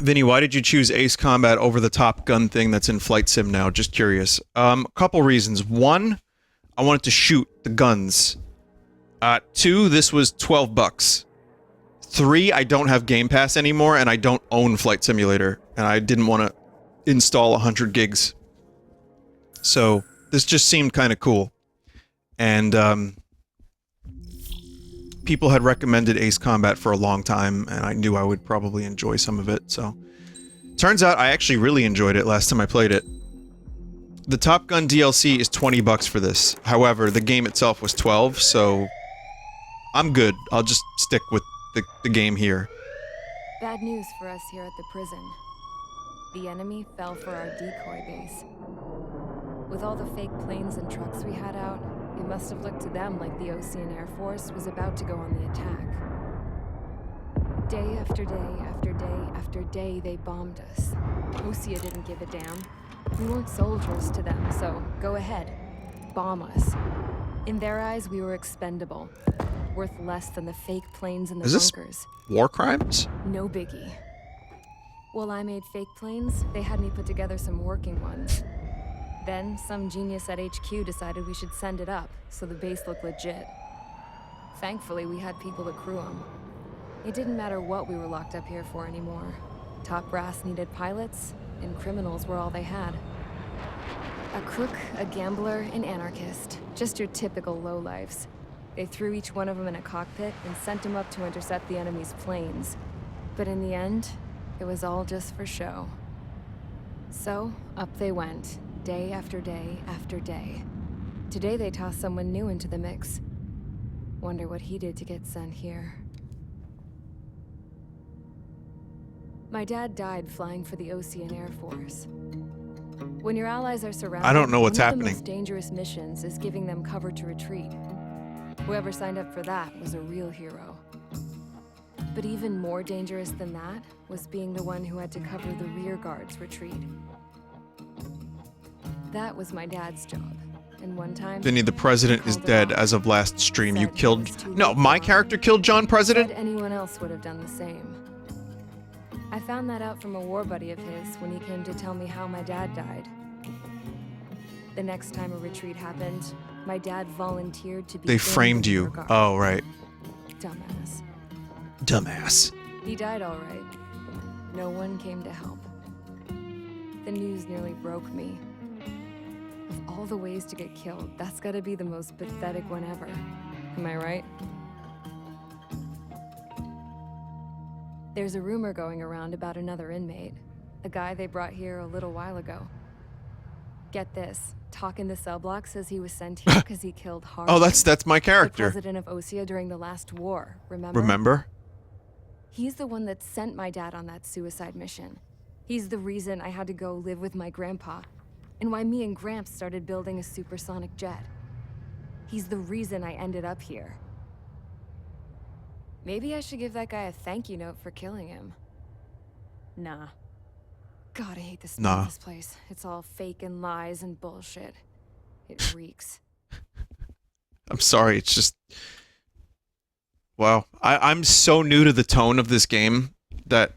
Vinny, why did you choose Ace Combat over the Top Gun thing that's in Flight Sim now? Just curious. A couple reasons. One, I wanted to shoot the guns. Two, this was $12. Three, I don't have Game Pass anymore, and I don't own Flight Simulator, and I didn't want to install 100 gigs. So, this just seemed kind of cool. And, people had recommended Ace Combat for a long time, and I knew I would probably enjoy some of it, so... Turns out I actually really enjoyed it last time I played it. The Top Gun DLC is $20 for this. However, the game itself was 12, so... I'm good. I'll just stick with the game here. Bad news for us here at the prison. The enemy fell for our decoy base. With all the fake planes and trucks we had out, it must have looked to them like the Ocean Air Force was about to go on the attack. Day after day after day after day, they bombed us. Osea didn't give a damn. We weren't soldiers to them, so go ahead. Bomb us. In their eyes, we were expendable. Worth less than the fake planes and the bunkers. War crimes? No biggie. While I made fake planes, they had me put together some working ones. Then, some genius at HQ decided we should send it up, so the base looked legit. Thankfully, we had people to crew them. It didn't matter what we were locked up here for anymore. Top brass needed pilots, and criminals were all they had. A crook, a gambler, an anarchist. Just your typical lowlifes. They threw each one of them in a cockpit and sent them up to intercept the enemy's planes. But in the end, it was all just for show. So, up they went, day after day after day. Today they tossed someone new into the mix. Wonder what he did to get sent here. My dad died flying for the Ocean Air Force. When your allies are surrounded, I don't know what's one of happening. the most dangerous missions is giving them cover to retreat. Whoever signed up for that was a real hero. But even more dangerous than that was being the one who had to cover the rear guard's retreat. That was my dad's job. And one time... Vinny, the president is dead as of last stream. You killed... No, my character killed John President? Said anyone else would have done the same. I found that out from a war buddy of his when he came to tell me how my dad died. The next time a retreat happened, my dad volunteered to be... They framed you. Oh, right. Dumbass. Dumbass. He died all right. No one came to help. The news nearly broke me. Of all the ways to get killed, that's gotta be the most pathetic one ever. Am I right? There's a rumor going around about another inmate. A guy they brought here a little while ago. Get this. Talk in the cell block says he was sent here because he killed Harvey. Oh, that's my character. The president of Osea during the last war, remember? Remember? He's the one that sent my dad on that suicide mission. He's the reason I had to go live with my grandpa, and why me and Gramps started building a supersonic jet. He's the reason I ended up here. Maybe I should give that guy a thank you note for killing him. Nah. God, I hate the smell of this place. It's all fake and lies and bullshit. It reeks. I'm sorry, it's just... Wow. I'm so new to the tone of this game that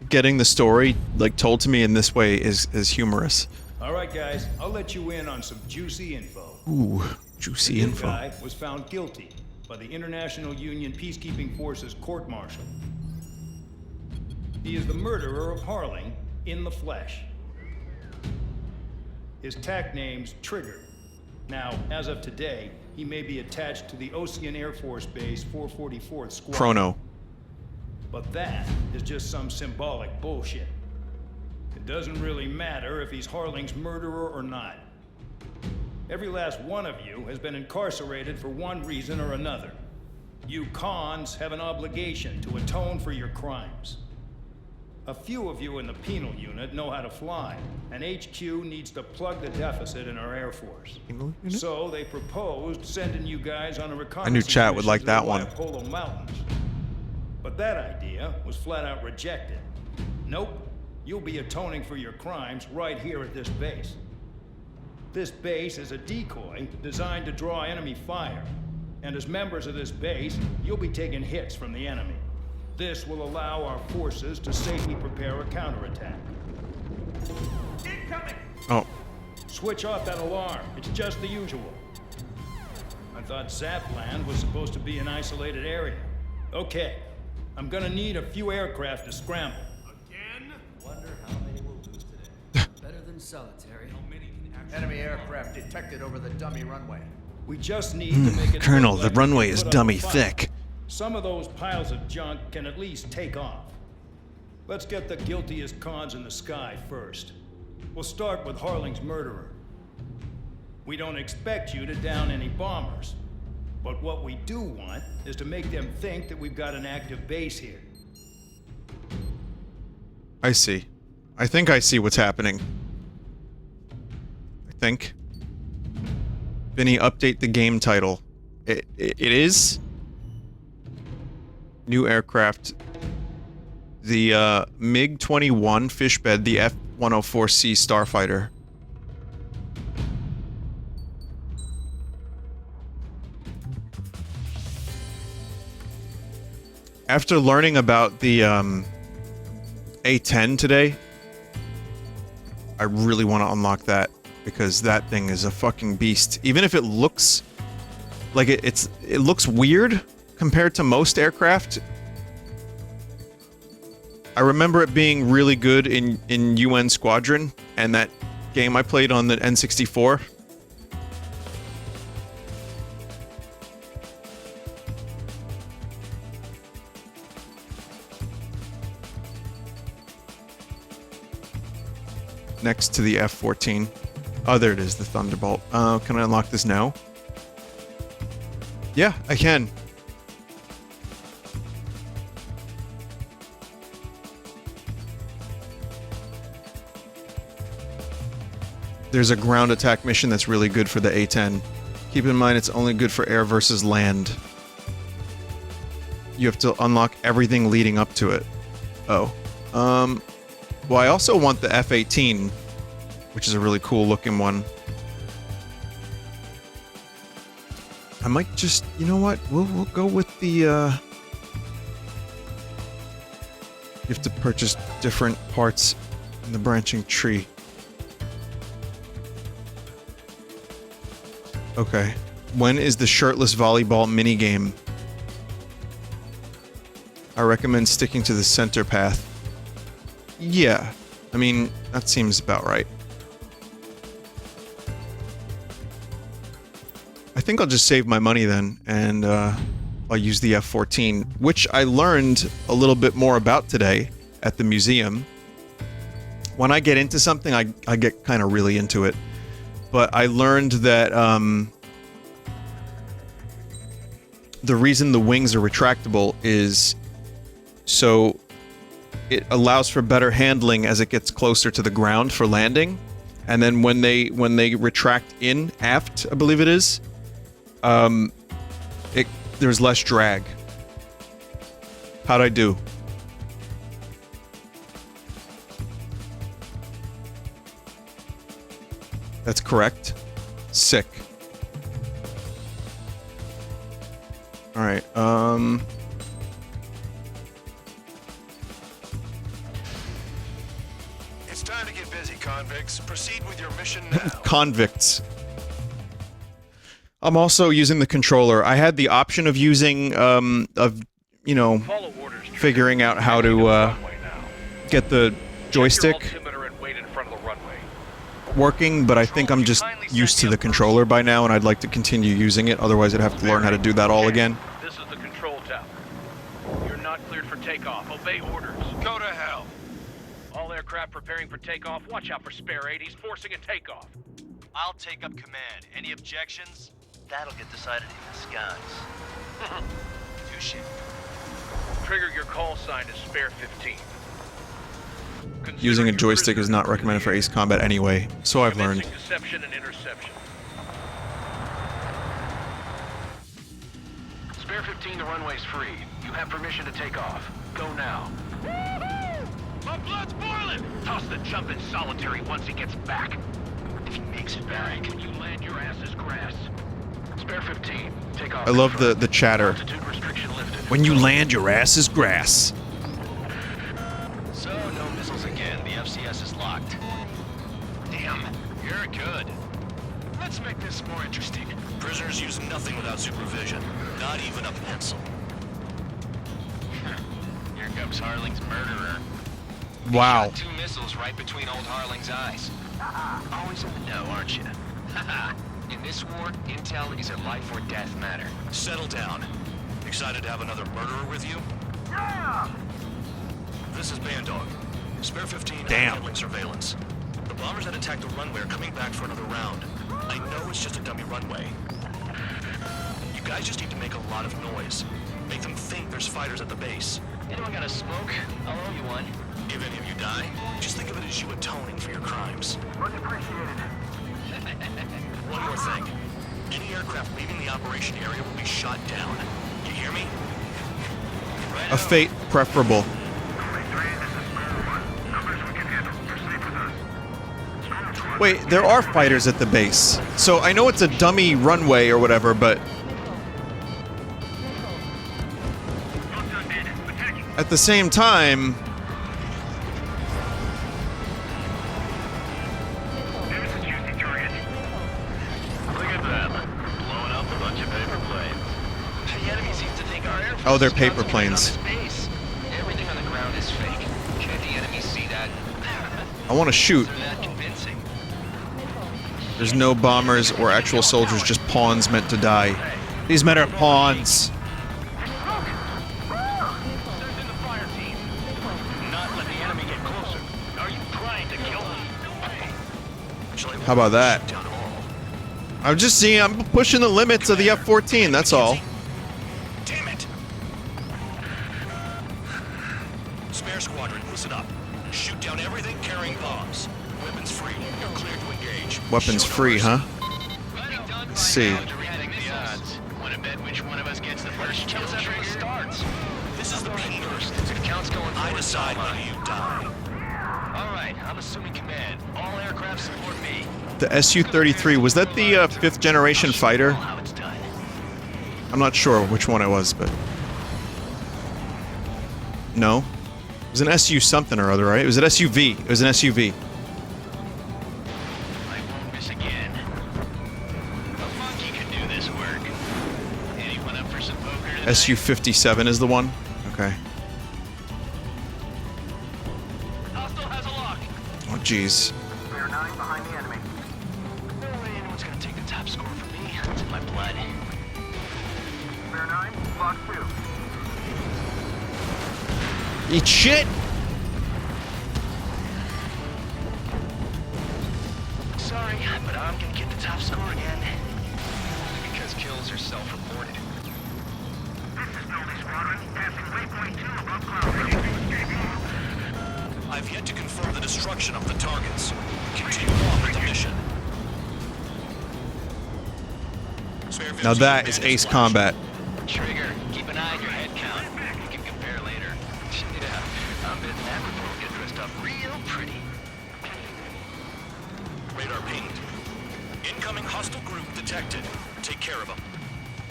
getting the story, like, told to me in this way is humorous. Alright guys, I'll let you in on some juicy info. Ooh, juicy This info. guy was found guilty by the International Union Peacekeeping Forces court-martial. He is the murderer of Harling in the flesh. His tack name's Trigger. Now, as of today, he may be attached to the Ocean Air Force Base 444th Squadron. Chrono. But that is just some symbolic bullshit. It doesn't really matter if he's Harling's murderer or not. Every last one of you has been incarcerated for one reason or another. You cons have an obligation to atone for your crimes. A few of you in the penal unit know how to fly, and HQ needs to plug the deficit in our Air Force. So they proposed sending you guys on a reconnaissance I knew chat would mission like to that the one. Waipolo Mountains. But that idea was flat out rejected. Nope, you'll be atoning for your crimes right here at this base. This base is a decoy designed to draw enemy fire. And as members of this base, you'll be taking hits from the enemy. This will allow our forces to safely prepare a counterattack. Incoming! Oh, Switch off that alarm. It's just the usual. I thought Zapland was supposed to be an isolated area. Okay. I'm gonna need a few aircraft to scramble. Again? Wonder how many we'll lose today. Better than solitary. How many can actually... Enemy aircraft detected over the dummy runway. We just need to make it Colonel, look the like runway we is put up dummy a fight. thick. Some of those piles of junk can at least take off. Let's get the guiltiest cons in the sky first. We'll start with Harling's murderer. We don't expect you to down any bombers. But what we do want is to make them think that we've got an active base here. I see. I think I see what's happening. I think. Vinny, update the game title. It is new aircraft. The MiG-21 Fishbed, the F-104C Starfighter. After learning about the A-10 today, I really want to unlock that because that thing is a fucking beast. Even if it looks like it looks weird compared to most aircraft. I remember it being really good in UN Squadron and that game I played on the N64. Next to the F-14. Oh, there it is, the Thunderbolt. Can I unlock this now? Yeah, I can. There's a ground attack mission that's really good for the A-10. Keep in mind it's only good for air versus land. You have to unlock everything leading up to it. Oh. Well, I also want the F-18, which is a really cool looking one. I might just, you know what? We'll go with the, you have to purchase different parts in the branching tree. Okay. When is the shirtless volleyball minigame? I recommend sticking to the center path. Yeah. I mean, that seems about right. I think I'll just save my money then, and I'll use the F-14, which I learned a little bit more about today at the museum. When I get into something, I get kind of really into it. But I learned that the reason the wings are retractable is so it allows for better handling as it gets closer to the ground for landing. And then when they retract in aft, I believe it is, there's less drag. How'd I do? That's correct. Sick. All right. It's time to get busy, convicts. Proceed with your mission now. Convicts. I'm also using the controller. I had the option of using, figuring out how to get the joystick working, but I think I'm just used to the controller by now, and I'd like to continue using it. Otherwise, I'd have to learn how to do that all again. This is the control tower. You're not cleared for takeoff. Obey orders. Go to hell. All aircraft preparing for takeoff. Watch out for Spare 8. He's forcing a takeoff. I'll take up command. Any objections? That'll get decided in the skies. Touche. Trigger your call sign is Spare 15. Using a joystick is not recommended for ace combat anyway, so I've learned. Deception and interception. Spare 15, the runway's free. You have permission to take off. Go now. My blood's boiling! Toss the jump in solitary once he gets back. If he makes it back, When you land, your ass is grass. Spare 15. Take off. I love the chatter. Altitude restriction lifted. When you land, your ass is grass. So, no missiles again. The FCS is locked. Damn, you're good. Let's make this more interesting. Prisoners use nothing without supervision. Not even a pencil. Here comes Harling's murderer. Wow. Shot 2 missiles right between old Harling's eyes. Always in the know, aren't you? In this war, intel is a life or death matter. Settle down. Excited to have another murderer with you? Yeah! This is Bandog. Spare 15 handling surveillance. The bombers that attacked the runway are coming back for another round. I know it's just a dummy runway. You guys just need to make a lot of noise. Make them think there's fighters at the base. Anyone got a smoke? I'll owe you one. If any of you die, just think of it as you atoning for your crimes. Much appreciated. One more thing. Any aircraft leaving the operation area will be shot down. You hear me? Right A fate preferable. Wait, there are fighters at the base. So I know it's a dummy runway or whatever, but at the same time, Look at them. Blowing up a bunch of paper planes. The enemy seems to think our air oh, they're force is paper concentrated on planes. space. Everything on the ground is fake. Can't the enemy see that? I want to shoot. They're that convincing. There's no bombers or actual soldiers, just pawns meant to die. These men are pawns. Send in the fire team. Not let the enemy get closer. Are you trying to kill me? How about that? I'm just seeing, I'm pushing the limits of the F-14, that's all. Damn it! Spare squadron, listen up. Shoot down everything carrying bombs. Weapons free. You're cleared to engage. Weapons free, huh? Let's see. Want to bet which one of us gets the first kill after it starts? This is the main burst. If counts going forward, I decide when you die. All right, I'm assuming command. All aircraft support me. The Su-33, was that the 5th generation fighter? How it's done. I'm not sure which one it was, but... No? It was an SU something or other, right? It was an SUV. It was an SUV. I won't miss again. A monkey can do this work. Anyone up for some poker tonight? Su-57 is the one? Okay. Hostile has a lock. Oh, jeez. Spare 9 behind the enemy. No way anyone's gonna take the top score from me. It's in my blood. Spare 9, block 2. Eat shit! Sorry, but I'm gonna get the top score again. Because kills are self-reported. This is Building Squadron, passing waypoint 2 above cloud. I've yet to confirm the destruction of the targets. Continue on with the mission. Now that is ace combat. Trigger, keep an eye on your head count. We can compare later. Yeah, I'm betting that report will get dressed up real pretty. Radar pinged. Incoming hostile group detected. Take care of them.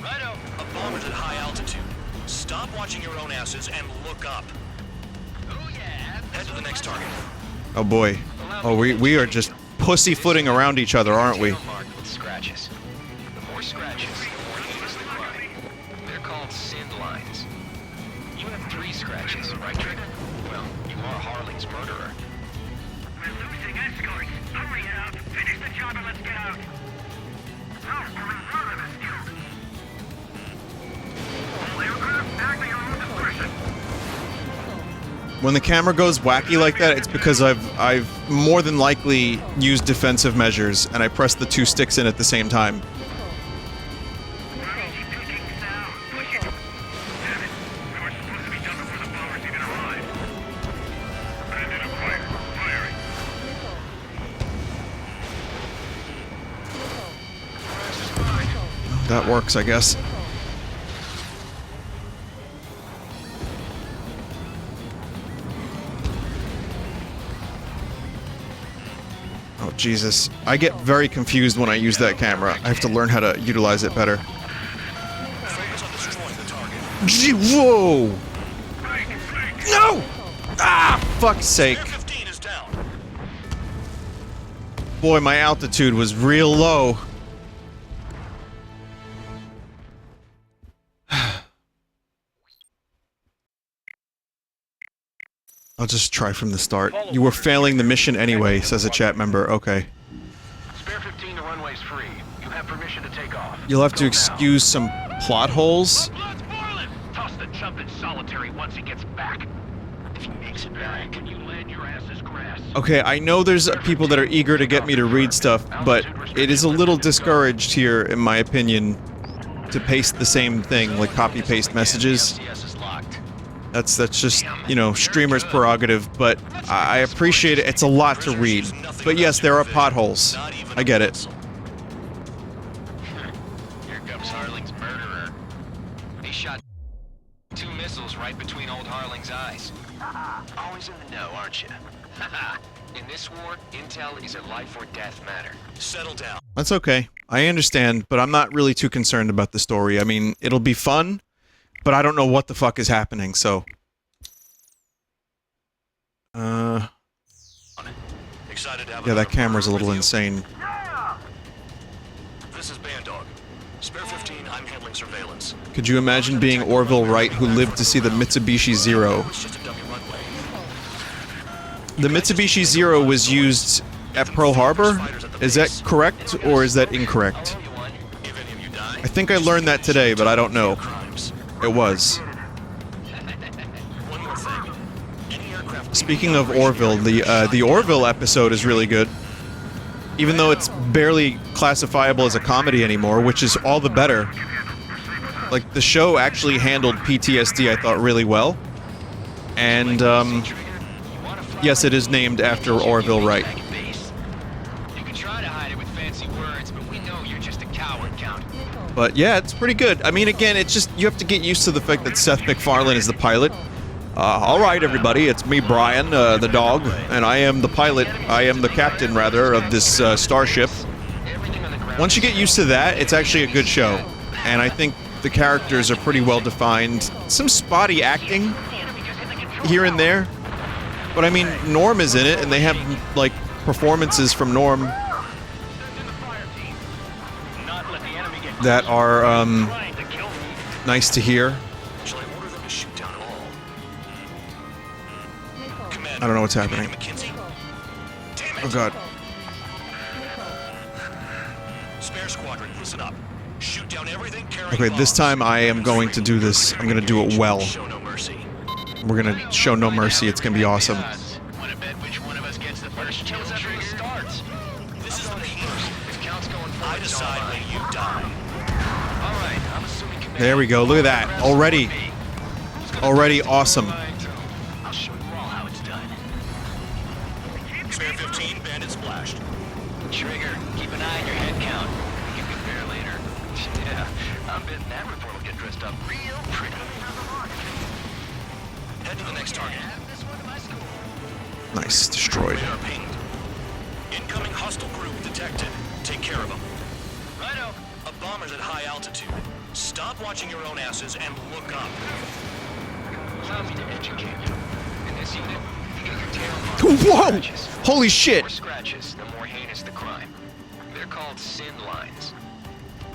Righto. A bomber's at high altitude. Stop watching your own asses and look up. Oh yeah. Head to the next target. Oh boy. Oh, we are just pussyfooting around each other, aren't we? Marked with scratches. The more scratches, the more heinous the crime. They're called sin lines. You have 3 scratches, right, Trigger? Well, you are Harling's murderer. We're losing escorts. Hurry up. Finish the job and let's get out. No, we're in front of us now. All aircraft, act at your own discretion. When the camera goes wacky like that, it's because I've more than likely used defensive measures, and I press the 2 sticks in at the same time. That works, I guess. Oh, Jesus. I get very confused when I use that camera. I have to learn how to utilize it better. Gee, whoa! No! Ah, fuck's sake. Boy, my altitude was real low. I'll just try from the start. You were failing the mission anyway, says a chat member. Okay. Spare 15, the runway's free. You have permission to take off. You'll have to excuse some plot holes. Blood's boiling! Toss the chump in solitary once he gets back. If he makes it back, can you land your ass as grass? Okay, I know there's people that are eager to get me to read stuff, but it is a little discouraged here, in my opinion, to paste the same thing, like copy-paste messages. That's just, you know, streamer's prerogative, but I appreciate it. It's a lot to read. But yes, there are potholes. I get it. Here comes Harling's murderer. He shot 2 missiles right between old Harling's eyes. Always in the know, aren't you? In this war, intel is a life or death matter. Settle down. That's okay. I understand, but I'm not really too concerned about the story. I mean, it'll be fun, but I don't know what the fuck is happening, so... Excited to have yeah, that camera's a little insane. This is Bandog. Spare 15, I'm handling surveillance. Could you imagine being Orville Wright, who lived to see the Mitsubishi Zero? It's just a dummy runway. The Mitsubishi Zero was used at Pearl Harbor? Is that correct, or is that incorrect? If any of you die, I think I learned that today, but I don't know. crimes. It was. One more thing. Any aircraft Speaking of Orville, the Orville episode is really good. Even though it's barely classifiable as a comedy anymore, which is all the better. Like, the show actually handled PTSD, I thought, really well. And, yes, it is named after Orville Wright. You can try to hide it with fancy words, but we know you're just a coward, Count. But yeah, it's pretty good. I mean, again, it's just, you have to get used to the fact that Seth MacFarlane is the pilot. Alright everybody, it's me, Brian, the dog, and I am the pilot, I am the captain, rather, of this, starship. Once you get used to that, it's actually a good show. And I think the characters are pretty well defined. Some spotty acting here and there. But I mean, Norm is in it, and they have, like, performances from Norm that are, nice to hear. Shall I order them to shoot down all? I don't know what's happening. McKinsey? Damn it! Oh god. Spare squadron, listen up. Shoot down everything carrying Okay, this bombs. time I am going to do this. I'm gonna do it well. Show no mercy. We're gonna show no mercy. It's gonna be awesome. Wanna bet which one of us gets the first kill trigger starts? This is the first. If Count's going I first, it's all decide mine. when you die. Alright, I'm assuming command. There we go. Look at that. Already. Already awesome. I'll show you all how it's done. Spare 15, bandit splashed. Trigger, keep an eye on your head count. We can compare later. Yeah, I'm betting that report will get dressed up real pretty. Head to the next target. Nice. Destroyed. Radar pinged. Incoming hostile group detected. Take care of them. Righto. A bomber's at high altitude. Stop watching your own asses and look up. Allow me to educate you. In this unit, you get your tail marked with Whoa! scratches. Holy The shit! more scratches, the more heinous the crime. They're called sin lines.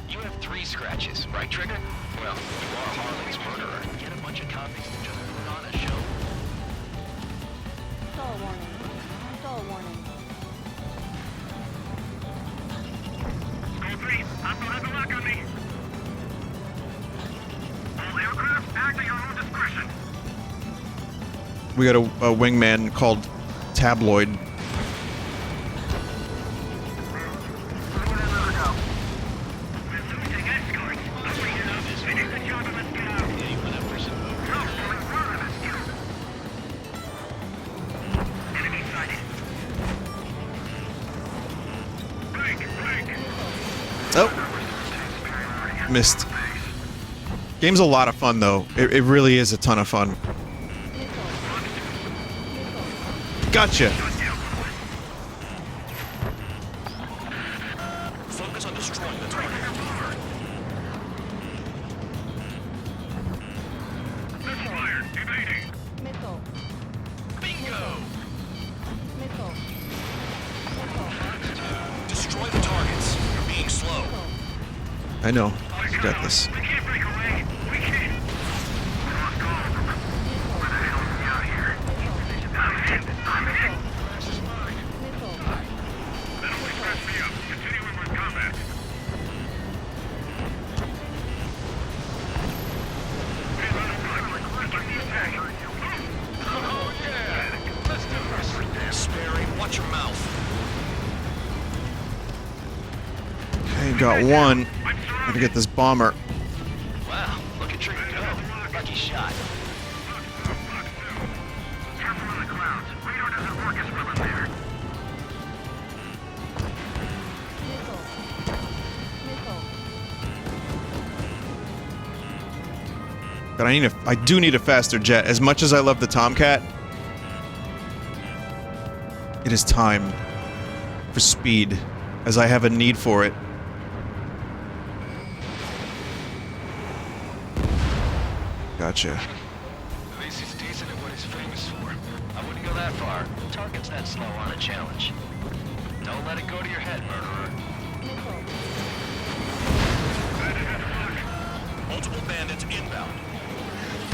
You have 3 scratches, right, Trigger? Well, you are Harling's murderer. Get a bunch of convicts to just put on a show. Stall warning. Stall warning. Code 3, hostile has a lock on me. All aircraft, act at your own discretion. We got a wingman called Tabloid. We're losing escorts. Hurry it up. Finish the job and let's get out. No, only one of us killed. Enemy sighted. Break. Oh! Missed. Game's a lot of fun, though. It really is a ton of fun. I know. You got this. We can't break away. We can't. We lost all of them. Where the hell is he out here? I'm in. This is mine. That only scratched me up. Continue with combat. Oh, yeah. Let's do this. Sperry, watch your mouth. Okay, got one. Gotta get this bomber. Wow, look at Trigger go. Lucky shot. Careful of the clouds. Radar doesn't work as well in there. But I do need a faster jet. As much as I love the Tomcat, it is time for speed, as I have a need for it. Gotcha. At least he's decent at what he's famous for. I wouldn't go that far. Target's that slow on a challenge. Don't let it go to your head, murderer. Multiple bandits inbound.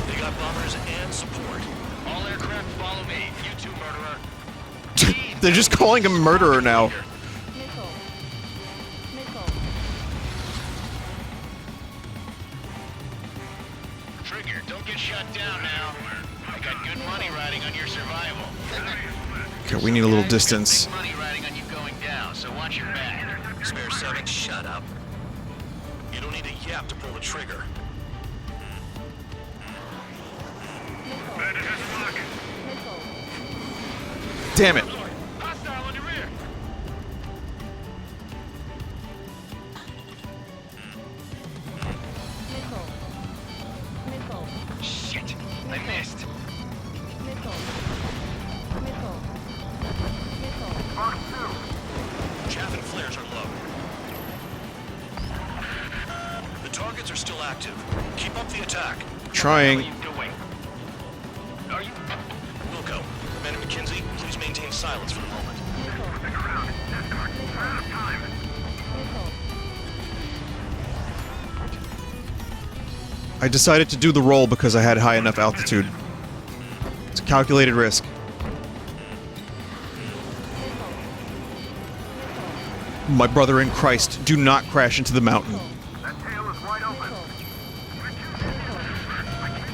They got bombers and support. All aircraft follow me. You too, murderer. They're just calling him murderer now. Trigger, don't get shut down now. I got good money riding on your survival. Okay, we need a little distance. Big money riding on you going down, so watch your back. Spare 7, shut up. You don't need a yap to pull the trigger. Damn it. Hostile on your rear. Shit, I missed. Chaff and flares are low. The targets are still active. Keep up the attack. Trying. What are you doing? Are you... Wilco, Commander McKenzie, please maintain silence for the moment. I decided to do the roll because I had high enough altitude. It's a calculated risk. My brother in Christ, do not crash into the mountain. That tail is wide open.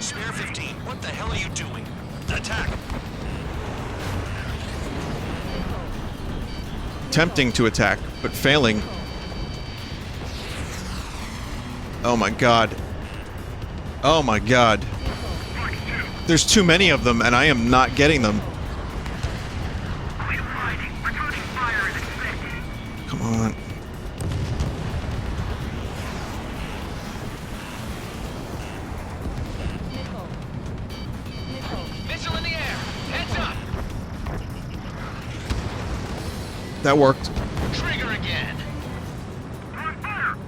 Spare 15, what the hell are you doing? Attack! Attempting to attack, but failing. Oh my god. Oh my god. There's too many of them, and I am not getting them. Come on. Missile in the air! Heads up! That worked. Trigger again!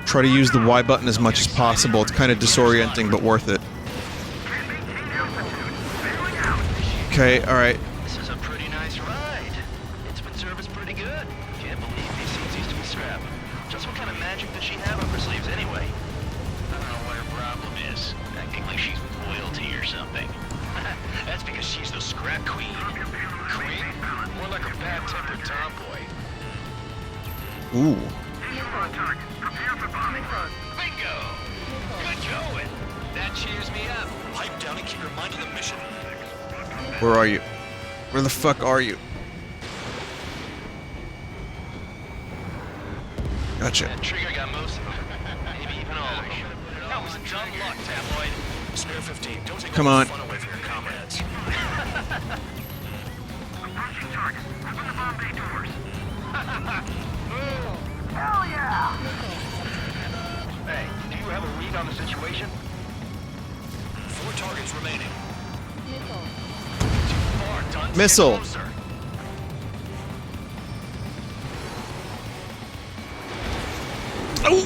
Try to use the Y button as much as possible. It's kind of disorienting, but worth it. Okay, alright. This is a pretty nice ride. It's been serviced pretty good. Can't believe these seats used to be scrap. Just what kind of magic does she have up her sleeves anyway? I don't know what her problem is. Acting like she's royalty or something. That's because she's the scrap queen. Queen? More like a bad-tempered tomboy. Ooh. Bingo! Good going! That cheers me up. Pipe down and keep your mind on the mission. Where are you? Where the fuck are you? Gotcha. That Trigger got most of them. Maybe even all of them. That was dumb luck, tabloid. Spare 15, don't take Come all on. the fun away from your comrades. Approaching target. Open the bomb bay doors. Hell yeah! Hey, do you have a read on the situation? 4 targets remaining. Far, Dunce. Missile. Get closer. Oh!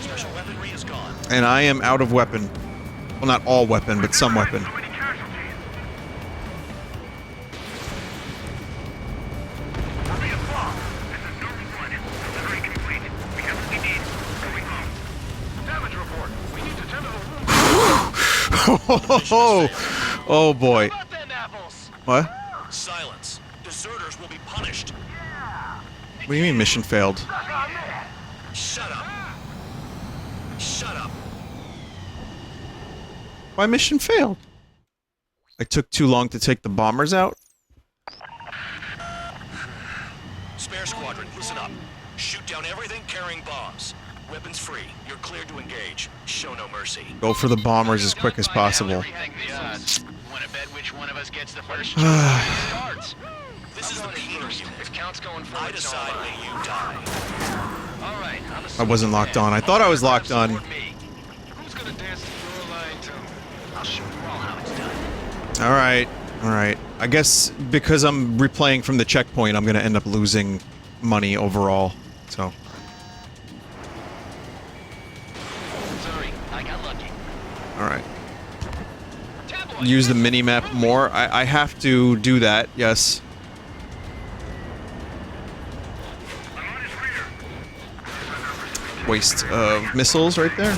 Special weaponry is gone. And I am out of weapon. Well, not all weapon, but some weapon. Oh boy. How about them apples? What? Silence. Deserters will be punished. What do you mean mission failed? Shut up. Shut up. Why mission failed? I took too long to take the bombers out? Spare squadron, listen up. Shoot down everything carrying bombs. Weapons free. You're cleared to engage. Show no mercy. Go for the bombers as quick as possible. Want to bet which one of us gets the first starts? This is the Peter First, unit. if count's going I forward, it's decide all when mine. you die. All right, I'm I wasn't locked on. I thought I was locked on. Who's gonna dance to your line too? I'll show you all how it's done. Alright, alright. I guess because I'm replaying from the checkpoint, I'm gonna end up losing money overall. So. Sorry, I got lucky. Alright. Use the mini-map more. I have to do that, yes. Waste of missiles right there.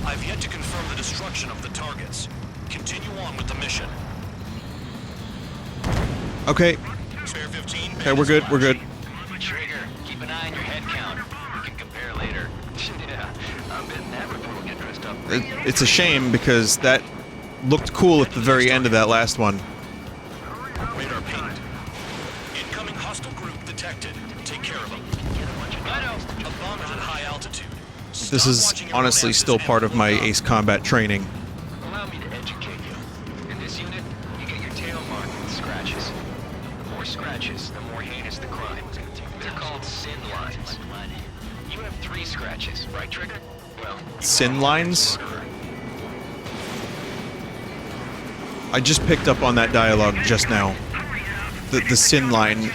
I've yet to confirm the destruction of the targets. Continue on with the mission. Okay. Spare 15. Okay, we're good, we're good. Trigger, keep an eye on your head count. We can compare later. Yeah, I'm betting that report will get dressed up. It's a shame because that looked cool at the very end of that last one. Radar pinged. Incoming hostile group detected. Take care of them. A bomber's at high altitude. This is honestly still part of my Ace Combat training. Allow me to educate you. In this unit, you get your tail marked with scratches. The more scratches, the more heinous the crime. They're called sin lines. You have 3 scratches, right, Trigger? Well, you Sin are lines? a murderer. I just picked up on that dialogue just now. The sin line.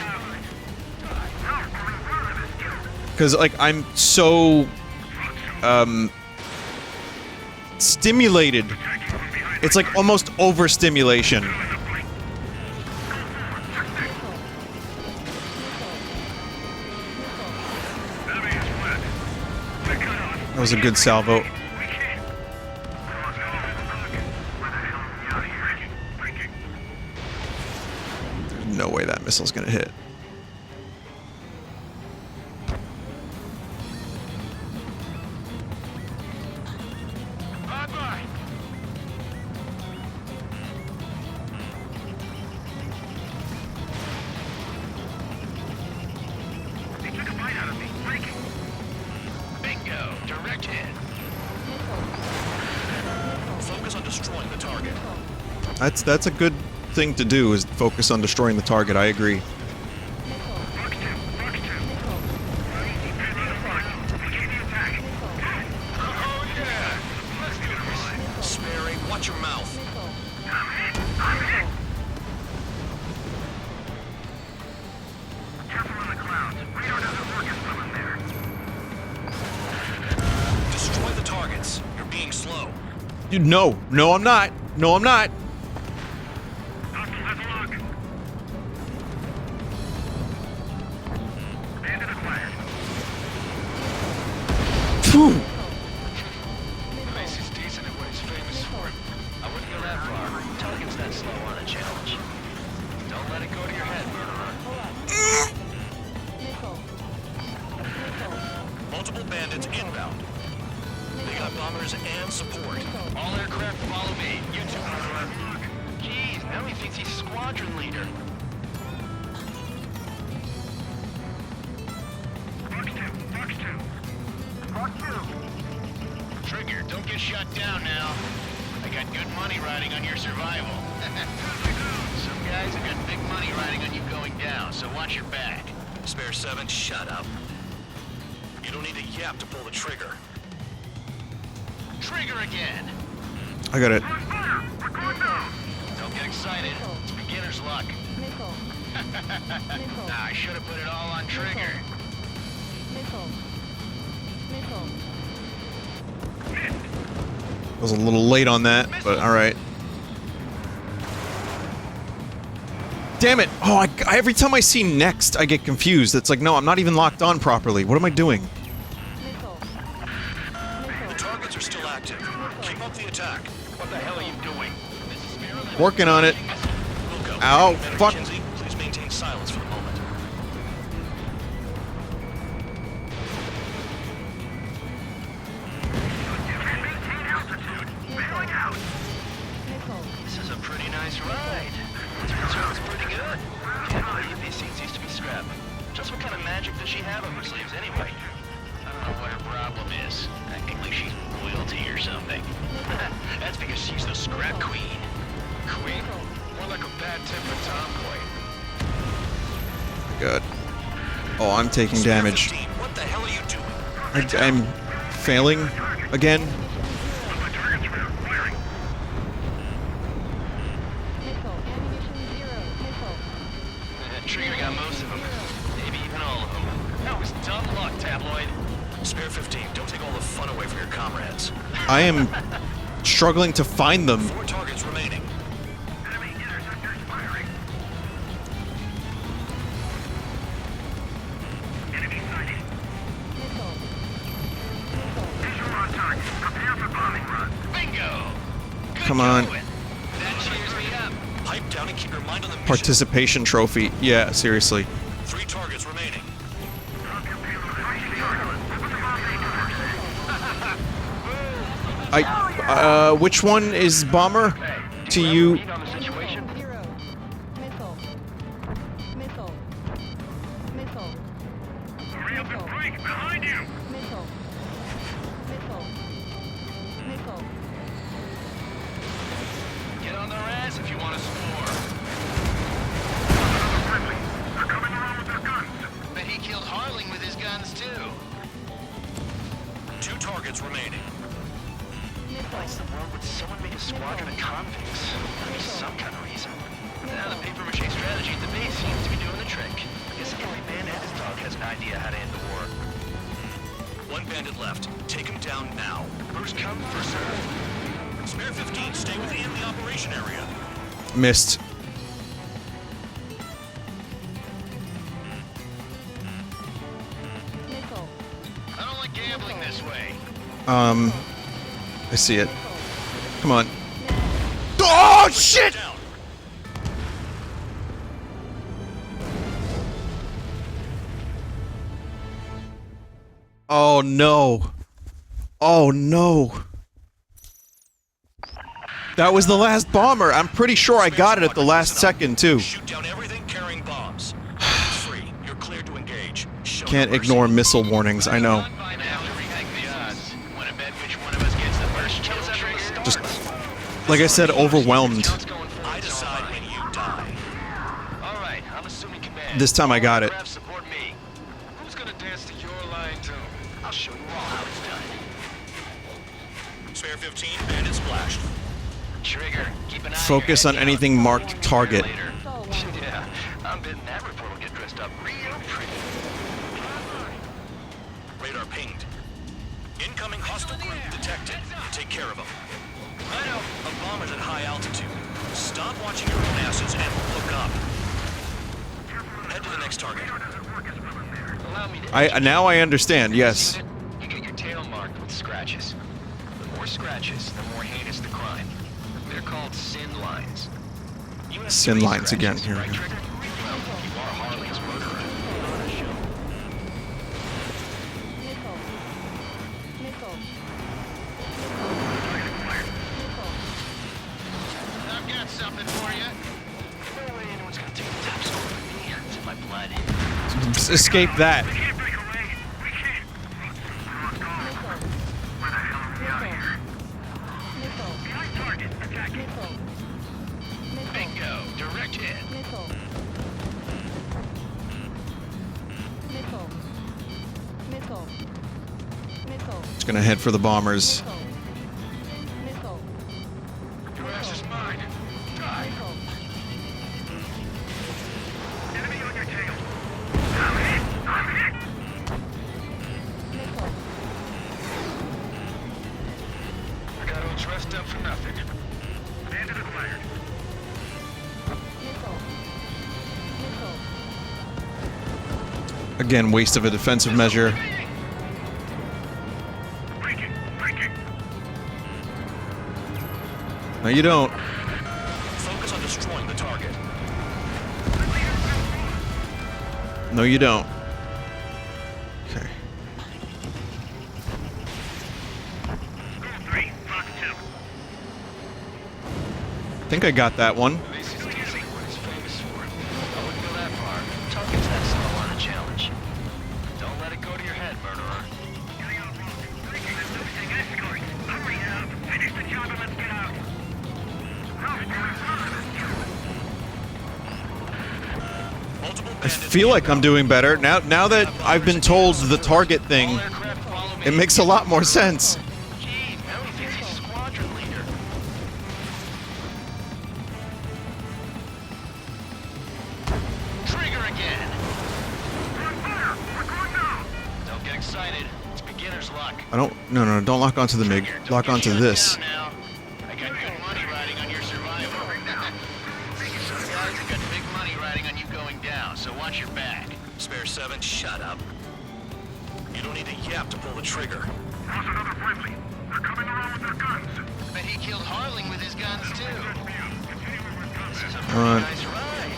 Because, like, I'm so... stimulated. It's like almost overstimulation. That was a good salvo. There's no way that missile's gonna hit. Bye-bye. Bingo, direct hit. Focus on destroying the target. That's a good thing to do, is focus on destroying the target. I agree. Sperry, watch your mouth. Destroy the targets. You're being slow. Dude, no. No, I'm not. No, I'm not. Phew. Mace is decent at what he's famous for. I wouldn't go that far. Target's not slow on a challenge. Don't let it go to your head, murderer. Multiple bandits inbound. They got bombers and support. All aircraft follow me. You two, murderer. Jeez, now he thinks he's squadron leader. Trigger, don't get shut down now. I got good money riding on your survival. Some guys have got big money riding on you going down, so watch your back. Spare 7, shut up. You don't need a yap to pull the trigger. Trigger again. I got it. Don't get excited. It's beginner's luck. I should have put it all on Trigger. I was a little late on that, but alright. Damn it! Oh, every time I see next, I get confused. It's like, no, I'm not even locked on properly. What am I doing? Missile. The targets are still active. Keep up the attack. What the hell are you doing? Working on it. Wilco. Ow, Commander fuck. Kinsey, please maintain silence for the moment. Missile. This is a pretty nice ride. It's pretty good. Can't believe these seats used to be scrap. Just what kind of magic does she have up her sleeves anyway? I don't know what her problem is. Acting like she's royalty or something. That's because she's the scrap queen. Queen? More like a bad-tempered tomboy. Good. Oh, I'm taking damage. 15, what the hell are you doing? I'm failing again. Missile. Ammunition 0. Missile. Trigger got most of them. Maybe even all of them. That was dumb luck, Tabloid. Spare 15, don't take all the fun away from your comrades. I am struggling to find them. 4 targets remaining. Enemy interceptors firing. Enemy sighted. Missile. Visual on target. Prepare for bombing run. Bingo! Good Come on. going. That cheers me up. Pipe down and keep your mind on the mission. Participation trophy. Yeah, seriously. 3 targets remaining. Which one is bomber? To you? Read on the situation. 0. Missile. Missile. Missile. Hurry up and break. Behind you. Missile. Missile. Missile. Get on their ass if you want to score. Friendly. They're coming around with their guns. Bet he killed Harling with his guns too. 2 targets remaining. Why in the world would someone make a squadron of convicts? There be some kind of reason. Now the paper-mache strategy at the base seems to be doing the trick. I guess every man and his dog has an idea how to end the war. 1 bandit left. Take him down now. First come, first serve. Spare 15, stay within the operation area. Missed. Missile. I don't like gambling this way. I see it. Come on. Oh, shit! Down. Oh, no. Oh, no. That was the last bomber. I'm pretty sure I got it at the last second, too. Shoot down everything carrying bombs. Free. You're cleared to engage. Show Can't no mercy. ignore missile warnings, I know. By now, everything the odds. Want to bet which one of us gets the first kill trigger? Just, like I said, overwhelmed. I decide when you die. All right, I'm assuming command. This time I got it. Craft support me. Who's gonna dance to your line tune? I'll show you all how it's done. Spare 15, bandit splashed. Trigger, keep an eye Focus on on anything marked target. later. Yeah, I'm betting that report will get dressed up real pretty. Radar pinged. Incoming hostile group detected. Take care of them. I know. A bomber's at high altitude. Stop watching your own asses and look up. Head to the next target. Allow me to Now I understand, yes. Unit, you get your tail marked with scratches. The more scratches, the more heinous the crime. They're called sin lines. You have Sin 3 lines again, scratches, here we right, go. Trigger? Well, you are Harley's murderer. Missile. Missile. I've got something for you. No way anyone's gonna take the top score from me. It's in my blood. Escape that. We can't break away. We can't. We're gone. Where the hell are we out here? Missile. Behind target. Attacking. Missile. Missile. Bingo. Direct hit. Missile. Missile. Missile. Missile. Just gonna head for the bombers. Missile. Missile. Your ass is mine. Die. Missile. Enemy on your tail. I'm hit. I'm hit. Missile. I got all dressed up for nothing. Bandit acquired. Missile. Again, waste of a defensive measure. Breaking! Breaking! No, you don't. Focus on destroying the target. No, you don't. Okay. Go 3, Fox 2. I think I got that one. This is easy. What it's famous for. I wouldn't go that far. Target's that small on a challenge. Don't let it go to your head, murderer. Getting out wrong. Breaking and losing escort. Hurry up. Finish the job and let's get out. How's doing fine? Multiple I bandits feel like I'm doing better. Now that I've been told the target thing, All aircraft follow me. it makes a lot more sense. Jeez, now he thinks he's squadron leader. Trigger again. We're on fire. We're going down. Don't get excited. It's beginner's luck. I don't. No, don't lock onto the MiG. Don't Lock get onto shut this. down now. I got good money riding on your survival. Some guys have got big money riding on you going down, so watch your back. Spare 7, shut up. You don't need a yap to pull the trigger. How's another friendly? They're coming around with their guns. Bet he killed Harling with his guns too. This is a pretty Alright. nice ride.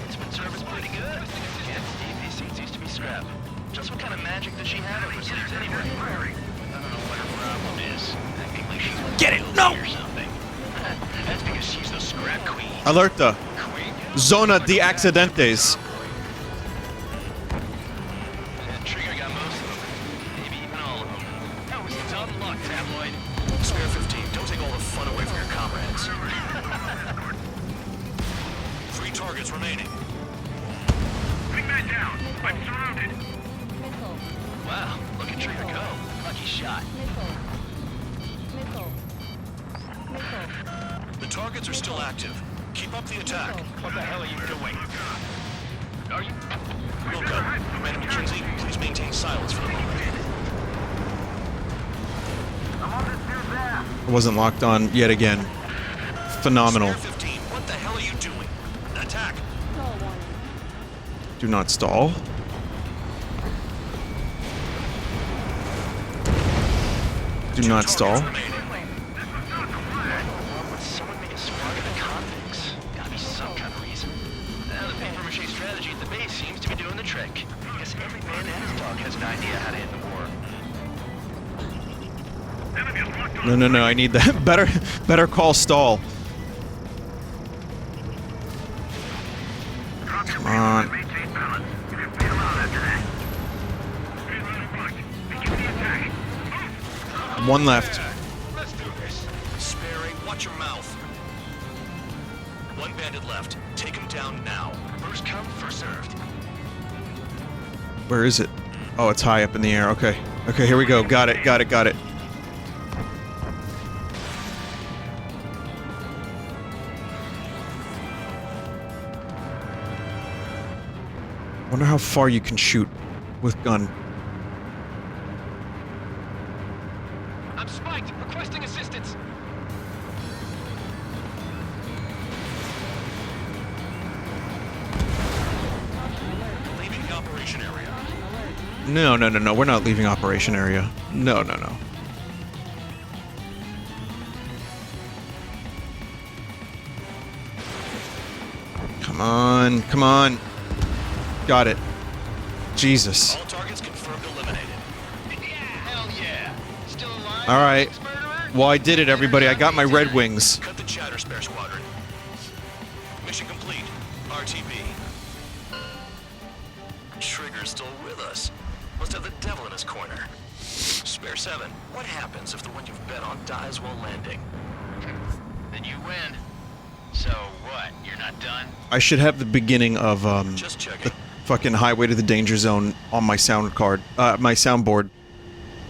It's been serviced pretty good. Yeah, these seats used to be scrap. Just what kind of magic does she have up her sleeves anyway? I don't know what her problem is. Acting like she's Get it! No! or something. That's because she's the scrap queen. Alerta. Queen? Zona de accidentes. And Trigger got most of them. Maybe even all of them. That was dumb luck, tabloid. Spare 15, don't take all the fun away from your comrades. 3 targets remaining. Bring that down. I'm surrounded. Missile. Wow, look at Trigger go. Lucky shot. Missile. Missile. Missile. The targets are still active. Keep up the attack. What the hell are you doing? Are you... Wilco, Commander McKinsey, please maintain silence for the moment. I wasn't locked on yet again. Phenomenal. Spare 15, what the hell are you doing? Attack! Stall warning. Do not stall. Do 2 not targets stall. remaining. Would someone make a squadron of convicts? Gotta be some kind of reason. Now the paper-mache strategy at the base seems to be doing the trick. I guess every man and his dog has an idea how to end the war. Enemy is locked on. No, I need that. Better call stall. Come on. Maintain balance. You can feel out after that. Stay line of march. Begin the attack. One left. Let's do this. Spare 8, watch your mouth. 1 bandit left. Take him down now. First come, first served. Where is it? Oh, it's high up in the air. Okay. Okay, here we go. Got it. Wonder how far you can shoot with gun. I'm spiked. Requesting assistance. Leaving the operation area. No. We're not leaving operation area. No. Come on. Got it. Jesus. All targets confirmed eliminated. Hell yeah. Still alive? All right. Murderer? Well, I did it, everybody. I got my Red Wings. Cut the chatter, Spare Squadron. Mission complete. RTB. Trigger's still with us. Must have the devil in his corner. Spare 7, what happens if the one you've bet on dies while landing? Then you win. So what? You're not done? I should have the beginning of Just checking. the fucking Highway to the Danger Zone on my sound card, my soundboard.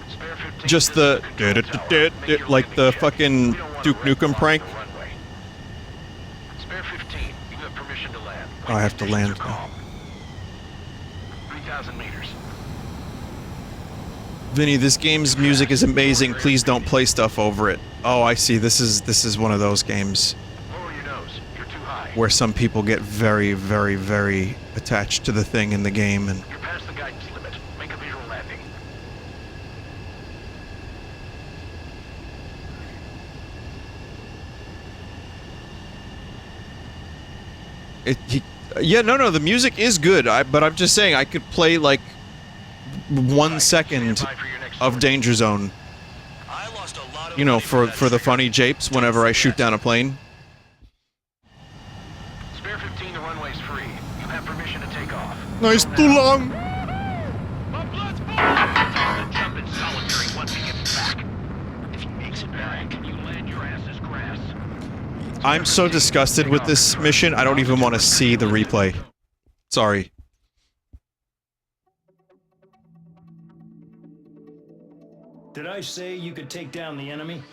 Spare 15. Just the like the fucking Duke Nukem prank. Spare 15. You have permission to land. Oh, I have to land now. 3,000 meters. Vinny, this game's music is amazing. Please don't play stuff over it. Oh, I see. This is one of those games Lower your nose. You're too high. where some people get very, very, very attached to the thing in the game, and You're past the guidance Yeah, no, the music is good. But I'm just saying I could play like 1 second of Danger Zone. I lost a lot of You know, money for that the trigger. funny japes whenever I shoot down a plane. Spare 15 to runway's free. You have permission to take off. Nice, too long. Jump in solitary once he gets back. If he makes it back, you land your ass as grass. I'm so disgusted with this mission, I don't even want to see the replay. Sorry. Did I say you could take down the enemy?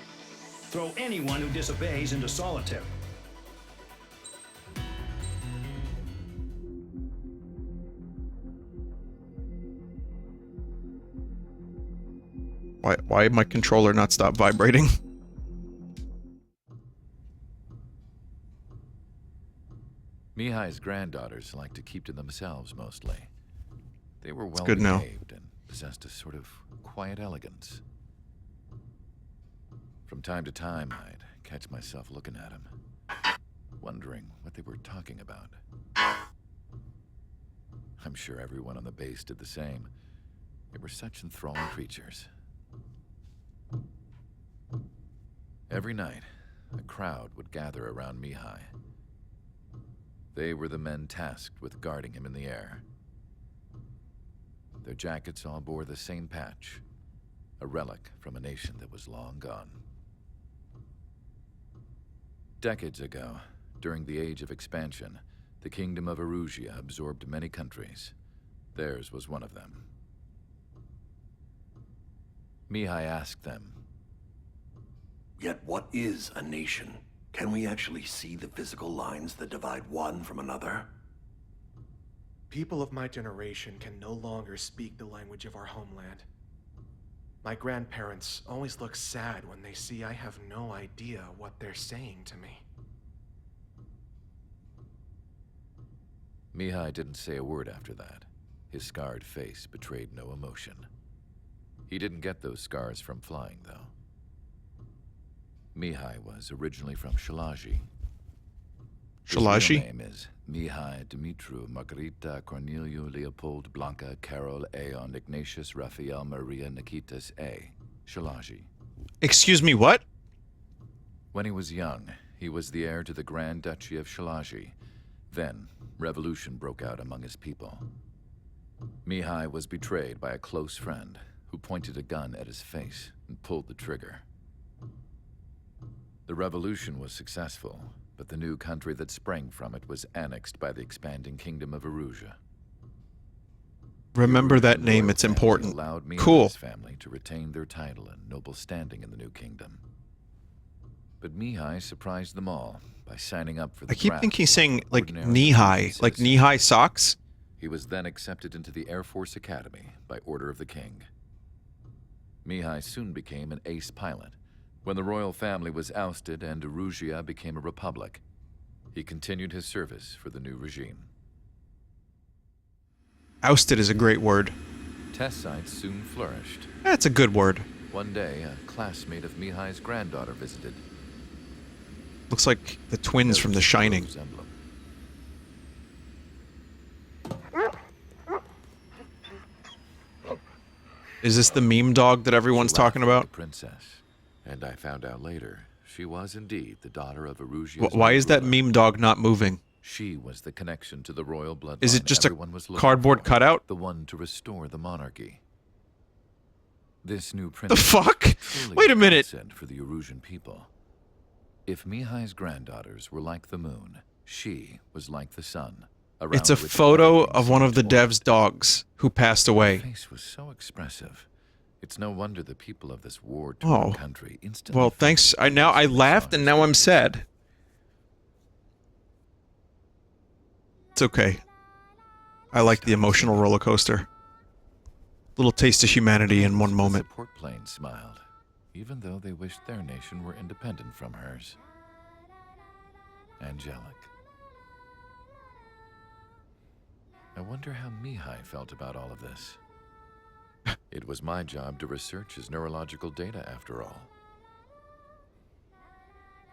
Throw anyone who disobeys into solitary. Why my controller not stop vibrating? Mihai's granddaughters like to keep to themselves mostly. They were well good now. behaved and possessed a sort of quiet elegance. From time to time, I'd catch myself looking at them, wondering what they were talking about. I'm sure everyone on the base did the same. They were such enthralling creatures. Every night, a crowd would gather around Mihai. They were the men tasked with guarding him in the air. Their jackets all bore the same patch, a relic from a nation that was long gone. Decades ago, during the Age of Expansion, the Kingdom of Erusia absorbed many countries. Theirs was one of them. Mihai asked them, Yet what is a nation? Can we actually see the physical lines that divide one from another? People of my generation can no longer speak the language of our homeland. My grandparents always look sad when they see I have no idea what they're saying to me. Mihai didn't say a word after that. His scarred face betrayed no emotion. He didn't get those scars from flying, though. Mihai was originally from Shalaji. His real name is Mihai Dumitru Margarita Corneliu Leopold Blanca Carol Aeon Ignatius Raphael Maria Nikitas A. Shalaji. Excuse me, what? When he was young, he was the heir to the Grand Duchy of Shalaji. Then, revolution broke out among his people. Mihai was betrayed by a close friend who pointed a gun at his face and pulled the trigger. The revolution was successful, but the new country that sprang from it was annexed by the expanding Kingdom of Erusia. Remember that The name, royal it's family important. allowed Mihai's Cool. family to retain their title and noble standing in the new kingdom. But Mihai surprised them all by signing up for the I keep draft thinking he's saying, like, ordinary knee-high. citizens. Like, knee-high socks? He was then accepted into the Air Force Academy by order of the king. Mihai soon became an ace pilot. When the royal family was ousted and Erusia became a republic, he continued his service for the new regime. Ousted is a great word. Test sites soon flourished. That's a good word. One day, a classmate of Mihai's granddaughter visited. Looks like the twins from The Shining. Rose emblem. Is this the meme dog that everyone's She talking laughed at about? the princess, and I found out later she was indeed the daughter of Erusia's Why is that ruler. meme dog not moving? She was the connection to the royal bloodline. Is it just a everyone was looking cardboard for, cutout? the one to restore the monarchy. This new The princess fuck? was truly Wait a minute. godsend for the Erusian people. If Mihai's granddaughters were like the moon, she was like the sun. It's a around which photo everything of one of the seemed to dev's orbit. dogs who passed Her away. face was so expressive. It's no wonder the people of this war-torn Oh. country instantly. Well, felt thanks. I the laughed and now I'm sad. It's okay. I like the emotional roller coaster. Little taste of humanity in one The moment. support plane smiled, even though they wished their nation were independent from hers. Angelic. I wonder how Mihai felt about all of this. It was my job to research his neurological data, after all.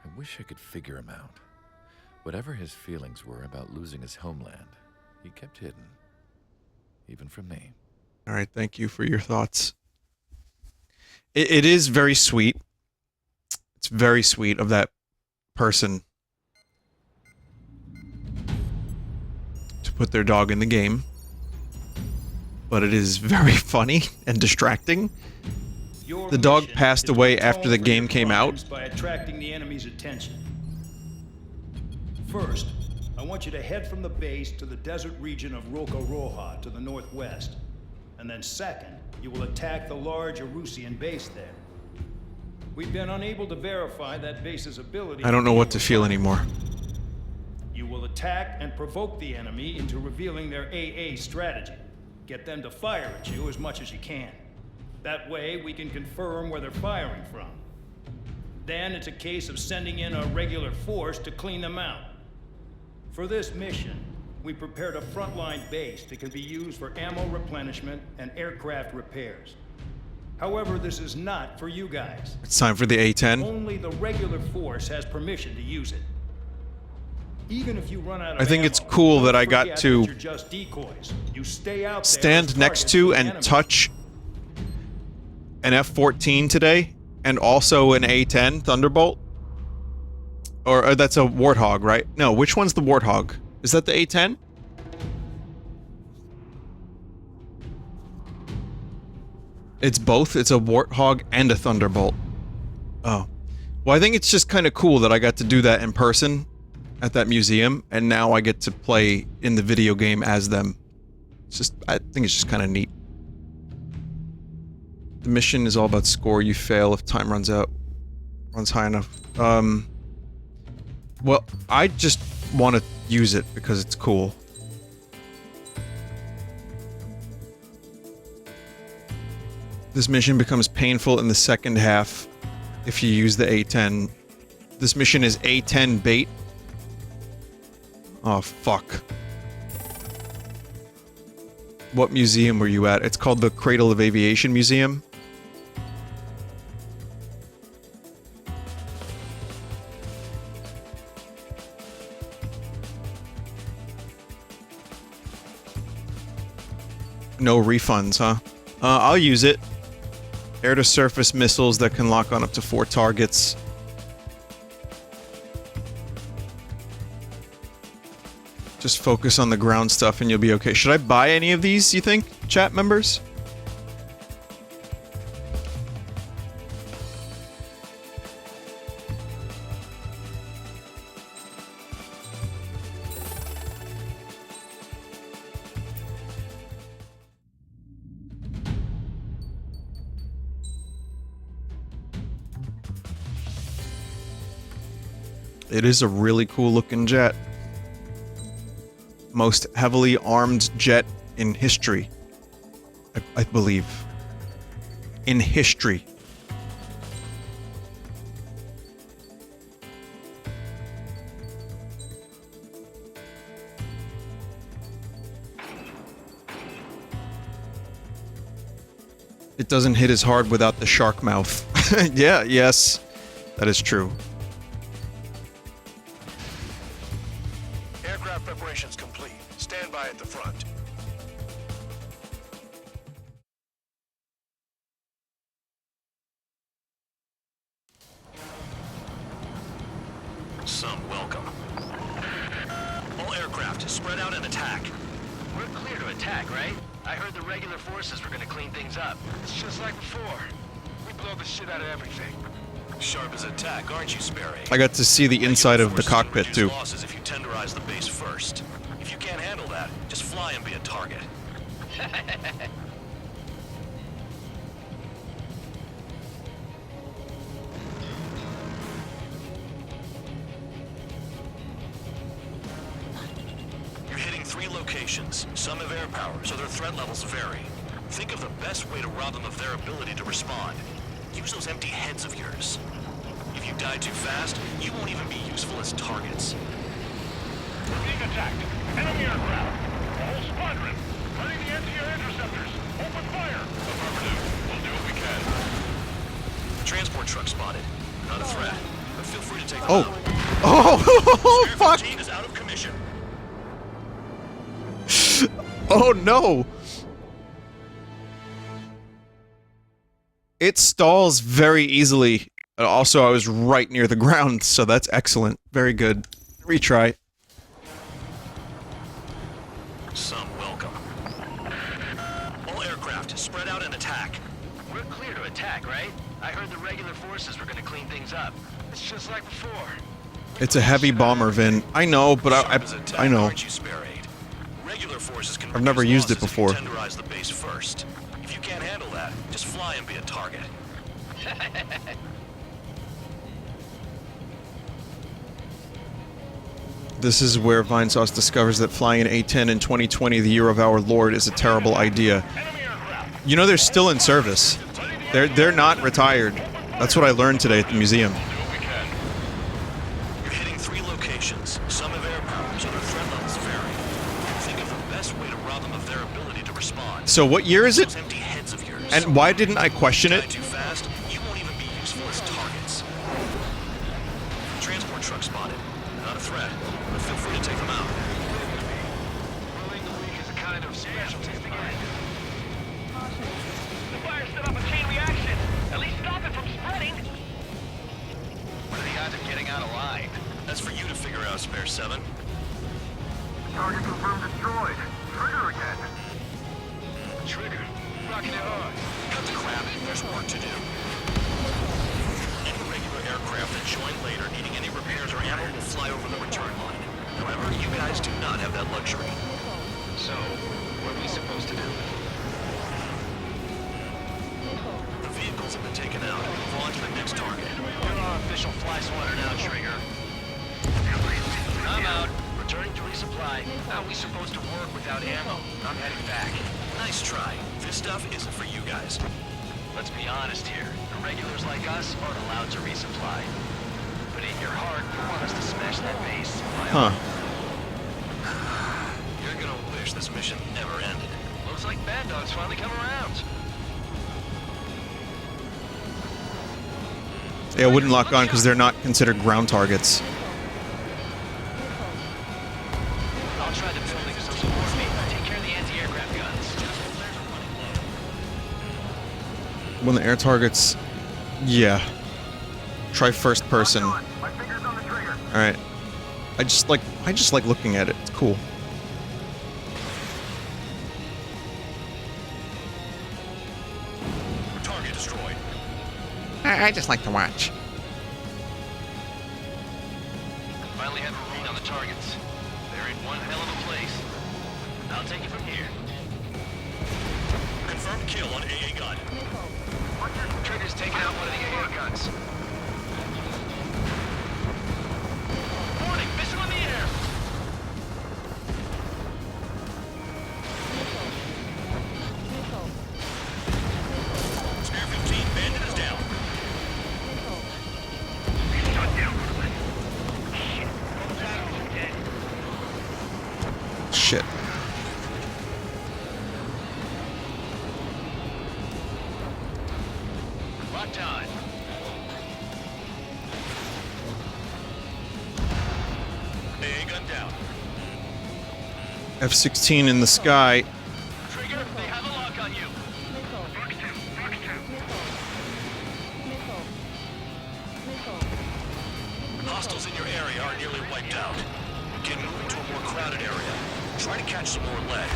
I wish I could figure him out. Whatever his feelings were about losing his homeland, he kept hidden. Even from me. All right, thank you for your thoughts. It is very sweet. It's very sweet of that person to put their dog in the game. But it is very funny and distracting. The dog passed away after the game came out. By attracting the enemy's attention. First, I want you to head from the base to the desert region of Roca-Roja to the northwest. And then second, you will attack the large Arusian base there. We've been unable to verify that base's ability. I don't know what to feel anymore. You will attack and provoke the enemy into revealing their AA strategy. Get them to fire at you as much as you can. That way, we can confirm where they're firing from. Then it's a case of sending in a regular force to clean them out. For this mission, we prepared a frontline base that can be used for ammo replenishment and aircraft repairs. However, this is not for you guys. It's time for the A-10. Only the regular force has permission to use it. Even if you run out of I think ammo, it's cool that I got forget to that you're just decoys. You stay out there stand as next targets to for the and enemy. touch an F-14 today, and also an A-10 Thunderbolt. Or that's a Warthog, right? No, which one's the Warthog? Is that the A-10? It's both. It's a Warthog and a Thunderbolt. Oh. Well, I think it's just kind of cool that I got to do that in person at that museum, and now I get to play in the video game as them. It's just, I think it's just kind of neat. The mission is all about score. You fail if time runs high enough. Well, I just want to use it because it's cool. This mission becomes painful in the second half if you use the A-10. This mission is A-10 bait. Oh, fuck. What museum were you at? It's called the Cradle of Aviation Museum. No refunds, huh? I'll use it. Air-to-surface missiles that can lock on up to 4 targets. Just focus on the ground stuff and you'll be okay. Should I buy any of these, you think, chat members? It is a really cool looking jet. Most heavily armed jet in history. I believe. In history. It doesn't hit as hard without the shark mouth. Yeah, yes. That is true. Aircraft preparations complete. Stand by at the front. Some welcome. All aircraft, spread out and attack. We're clear to attack, right? I heard the regular forces were gonna clean things up. It's just like before. We blow the shit out of everything. Sharp as attack, aren't you, Sperry? I got to see the inside of the cockpit too. Losses if you tenderize the base first. If you can't handle that, just fly and be a target. You're hitting 3 locations. Some have air power, so their threat levels vary. Think of the best way to rob them of their ability to respond. Use those empty heads of yours. If you die too fast, you won't even be useful as targets. We're being attacked. Enemy aircraft. A whole squadron. Running the anti-air interceptors. Open fire. Affirmative. We'll do what we can. Transport truck spotted. Not a threat. but feel free to take them Oh. out. Oh, Spare fuck! 15 is out of commission. Oh, no! It stalls very easily. Also, I was right near the ground, so that's excellent. Very good. Retry. Some welcome. All aircraft, spread out and attack. We're clear to attack, right? I heard the regular forces were gonna clean things up. It's just like before. It's a heavy bomber, Vin. I know, but Sharp as a tack, I know. aren't you, Spare Aid? Regular forces can I've never reduce used it losses if you before. tenderize the base first. If you can't handle that, just fly and be a target. This is where Vinesauce discovers that flying an A-10 in 2020, the year of our Lord, is a terrible idea. You know, they're still in service. They're not retired. That's what I learned today at the museum. You're hitting 3 locations. Some have air power, so their threat levels vary. Think of the best way to rob them of their ability to respond. So what year is it? Those empty heads of yours. And why didn't I question Die it? too fast, you won't even be useful as targets. Transport truck spotted. Not a threat, but feel free to take them out. Rolling the week is a kind of specialty to get. The fire set off a chain reaction. At least stop it from spreading. What are the odds of getting out alive? That's for you to figure out, Spare 7. Target confirmed destroyed. Trigger again. Trigger. Rocking it hard. Cut the crap, there's work to do. Any regular aircraft that join later needing any repairs or ammo will fly over the return line. However, you guys do not have that luxury. So, what are we supposed to do? The vehicles have been taken out. Move on to the next target. You're our official fly swatter now, Trigger. I'm out. Returning to resupply. How are we supposed to work without ammo? I'm heading back. Nice try. This stuff isn't for you guys. Let's be honest here. The regulars like us aren't allowed to resupply. But in your heart, you want us to smash that base. Huh. You're gonna wish this mission never ended. Looks like Bad Dog's finally come around. Yeah, it wouldn't lock on because they're not considered ground targets. I'll try the buildings so support me. Take care of the anti-aircraft guns. When the air targets... Yeah. Try first person. My finger's on the trigger. Alright. I just like looking at it. It's cool. Target destroyed. I just like to watch. Finally have a read on the targets. They're in one hell of a place. I'll take it from here. Confirmed kill on AA gun. Trigger's taking out one of the AA guns. Warning, missile in the air! Spare 15, bandit is down. Shut down for this. Shit. Those animals are dead. Shit. Locked on. AA gun down. F-16 in the sky. Trigger, they have a lock on you. Fox 2. Fox 2. Hostiles in your area are nearly wiped out. Get moving to a more crowded area. Try to catch some more lead.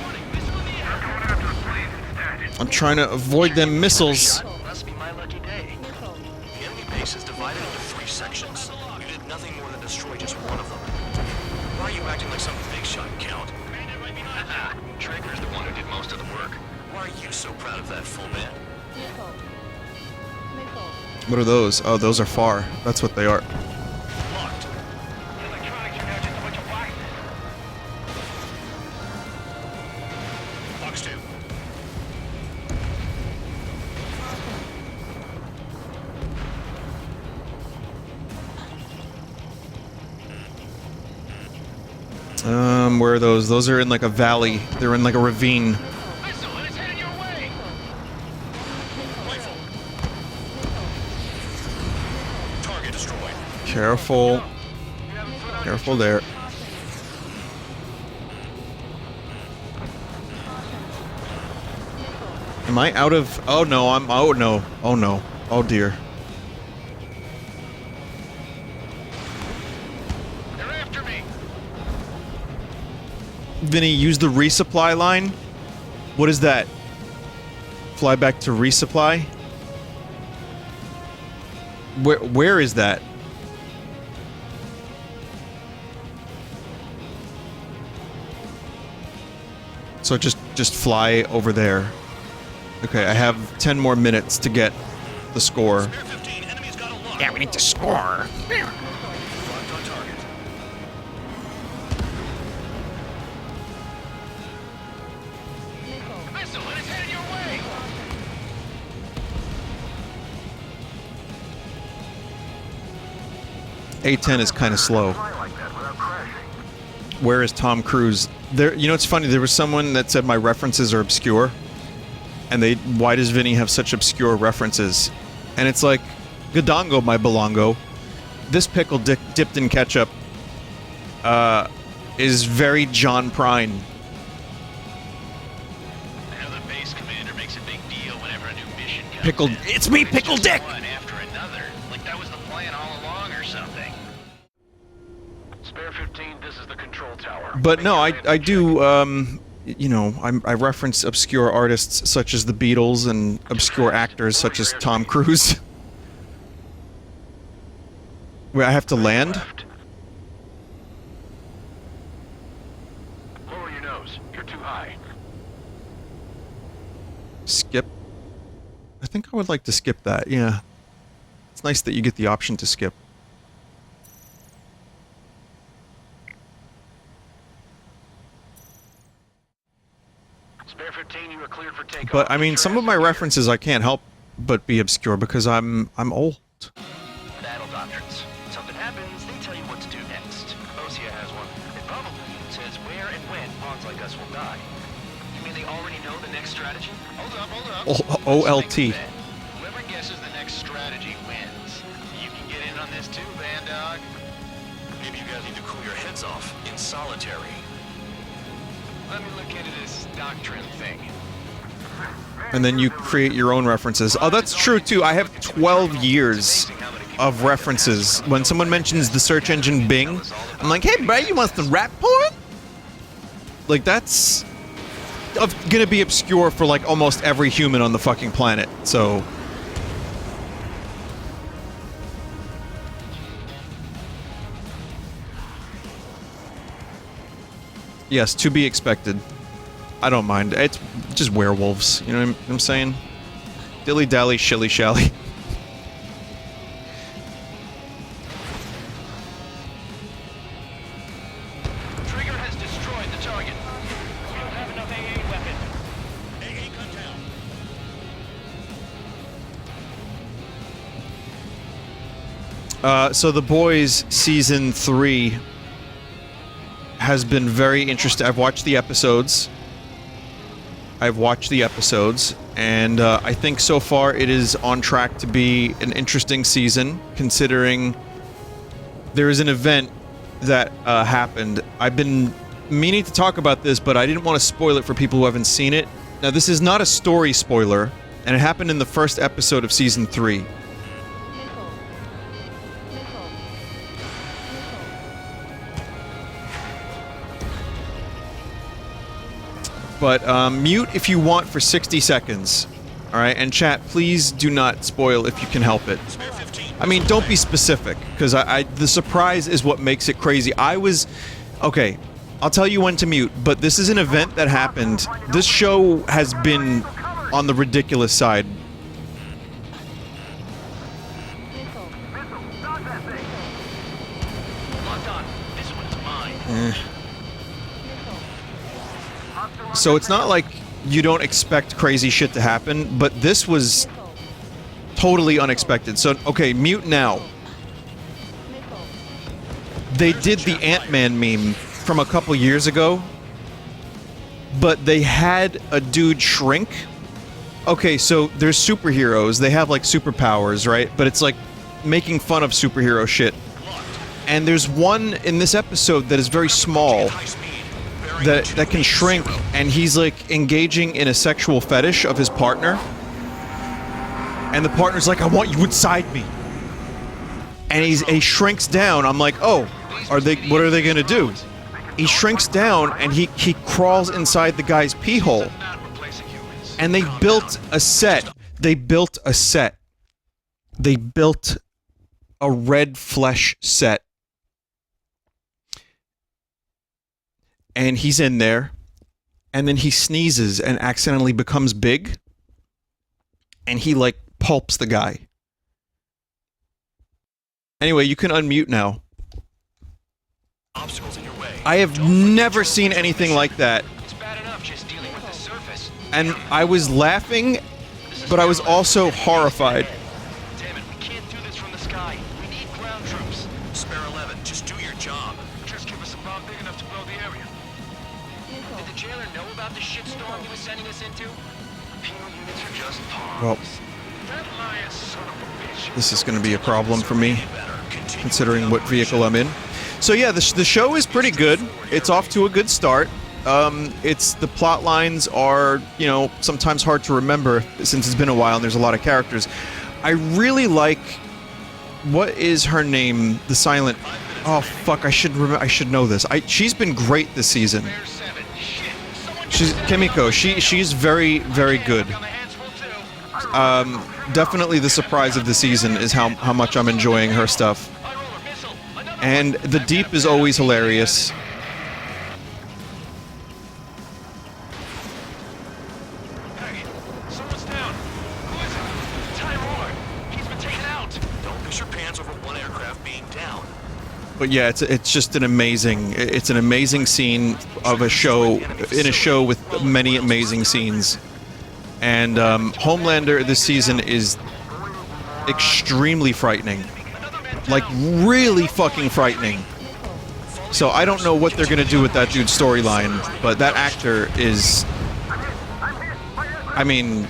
Warning, missile in the air! Going after the planes instead. I'm trying to avoid them missiles. Must be my lucky day. The enemy base is divided into 3 sections. You did nothing more than destroy just one of them. Why are you acting like some big shot, Count? Trigger's the one who did most of the work. Why are you so proud of that full man? What are those? Oh, those are far. That's what they are. Locked. The electronics are now just a bunch of boxes. Fox 2. Where are those? Those are in like a valley. They're in like a ravine. Missile, and it's heading your way! Rifle. Target Careful. Careful there. Am I out of... Oh no, I'm... Oh no. Oh no. Oh dear. They're after me. Vinny, use the resupply line. What is that? Fly back to resupply? Where is that? So just fly over there. Okay, I have 10 more minutes to get the score. Yeah, we need to score. Locked on target. Missile, and it's headed your way. A10 is kind of slow. Where is Tom Cruise? There, you know, it's funny. There was someone that said my references are obscure, and why does Vinny have such obscure references? And it's like, Gadongo, my belongo. This pickle dipped in ketchup is very John Prine. I know the base commander makes a big deal whenever a new mission comes Pickle, in. it's me, Pickle Just Dick. one after another, like that was the plan all along or something. Spare 15, this is the control tower. But no, I do, you know, I reference obscure artists such as the Beatles and obscure actors such as Tom Cruise. Wait, I have to land? Lower your nose. You're too high. Skip? I think I would like to skip that, yeah. It's nice that you get the option to skip. Spare 15, you are cleared for takeoff. But, I mean, some of my references I can't help but be obscure because I'm old. Battle doctrines. Something happens, they tell you what to do next. Osia has one. It probably says where and when pawns like us will die. You mean they already know the next strategy? Hold up. OLT. Whoever guesses the next strategy wins. You can get in on this too, Van Dog. Maybe you guys need to cool your heads off in solitary. Let me look into this doctrine thing. And then you create your own references. Oh, that's true too. I have 12 years of references. When someone mentions the search engine Bing, I'm like, hey, bro, you want some rap porn? Like, that's gonna be obscure for like almost every human on the fucking planet. So yes, to be expected. I don't mind. It's just werewolves. You know what I'm saying? Dilly-dally, shilly-shally. Trigger has destroyed the target. We don't have enough AA weapon. AA cut down. So The Boys Season 3 has been very interesting. I've watched the episodes. And I think so far it is on track to be an interesting season, considering there is an event that happened. I've been meaning to talk about this, but I didn't want to spoil it for people who haven't seen it. Now, this is not a story spoiler, and it happened in the first episode of Season 3. But mute if you want for 60 seconds. Alright, and chat, please do not spoil if you can help it. I mean, don't be specific, because the surprise is what makes it crazy. Okay, I'll tell you when to mute, but this is an event that happened. This show has been on the ridiculous side. Locked on. This one's mine. So it's not like you don't expect crazy shit to happen, but this was totally unexpected. So, okay, mute now. They did the Ant-Man meme from a couple years ago, but they had a dude shrink. Okay, so there's superheroes. They have, like, superpowers, right? But it's like making fun of superhero shit. And there's one in this episode that is very small that can shrink, and he's like engaging in a sexual fetish of his partner. And the partner's like, I want you inside me. And he shrinks down. I'm like, oh, what are they gonna do? He shrinks down and he crawls inside the guy's pee hole. And they built a set. They built a red flesh set. And he's in there, and then he sneezes and accidentally becomes big, and he like pulps the guy. Anyway, you can unmute now. Obstacles in your way. I have never seen anything like that. It's bad enough just dealing with the surface. And I was laughing, but I was also horrified. Damn it, we can't do this from the sky. We need ground troops. Spare 11, just do your job. Just give us a bomb big enough to blow the area. Did the jailer know about the shitstorm he was sending us into? Penal units are just pawns. Well, That lion son of a bitch. this is going to be a problem for me, considering what vehicle I'm in. So yeah, the show is pretty good. It's off to a good start. The plot lines are, sometimes hard to remember since it's been a while and there's a lot of characters. I really like, what is her name? The silent, oh fuck, I should know this. She's been great this season. She's Kimiko. She's very, very good. Definitely the surprise of the season is how much I'm enjoying her stuff. And the Deep is always hilarious. Hey, someone's down. Who is it? Tyrone. He's been taken out. Don't piss your pants over one aircraft being down. But yeah, it's just an amazing scene of a show, in a show with many amazing scenes. And Homelander this season is extremely frightening. Like, really fucking frightening. So I don't know what they're gonna do with that dude's storyline, but that actor is... I mean...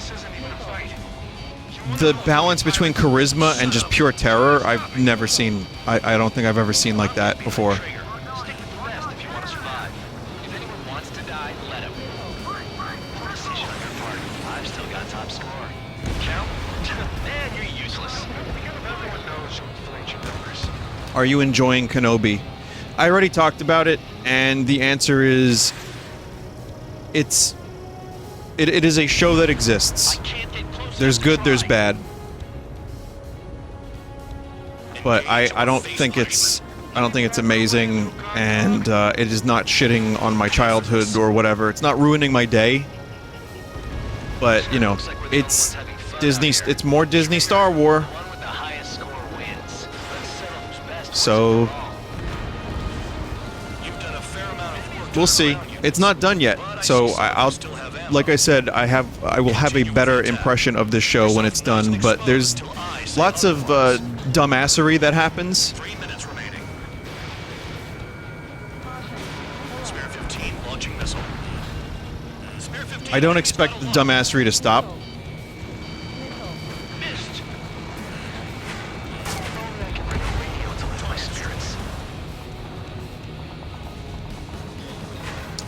The balance between charisma and just pure terror, I've never seen... I don't think I've ever seen like that before. Stick with the rest if you want to survive. If anyone wants to die, let him. Poor decision on your part. I've still got top score. Count? Man, you're useless. Everyone knows you'll inflate your numbers. Are you enjoying Kenobi? I already talked about it, and the answer is... It is a show that exists. There's good, there's bad. But I don't think it's amazing, and it is not shitting on my childhood or whatever. It's not ruining my day. But, it's Disney, it's more Disney Star Wars. So we'll see. It's not done yet. So I'll like I said, I will have a better impression of this show when it's done, but there's lots of dumbassery that happens. 3 minutes remaining. Spare 15 launching missile. Spare 15. I don't expect the dumbassery to stop. Missed.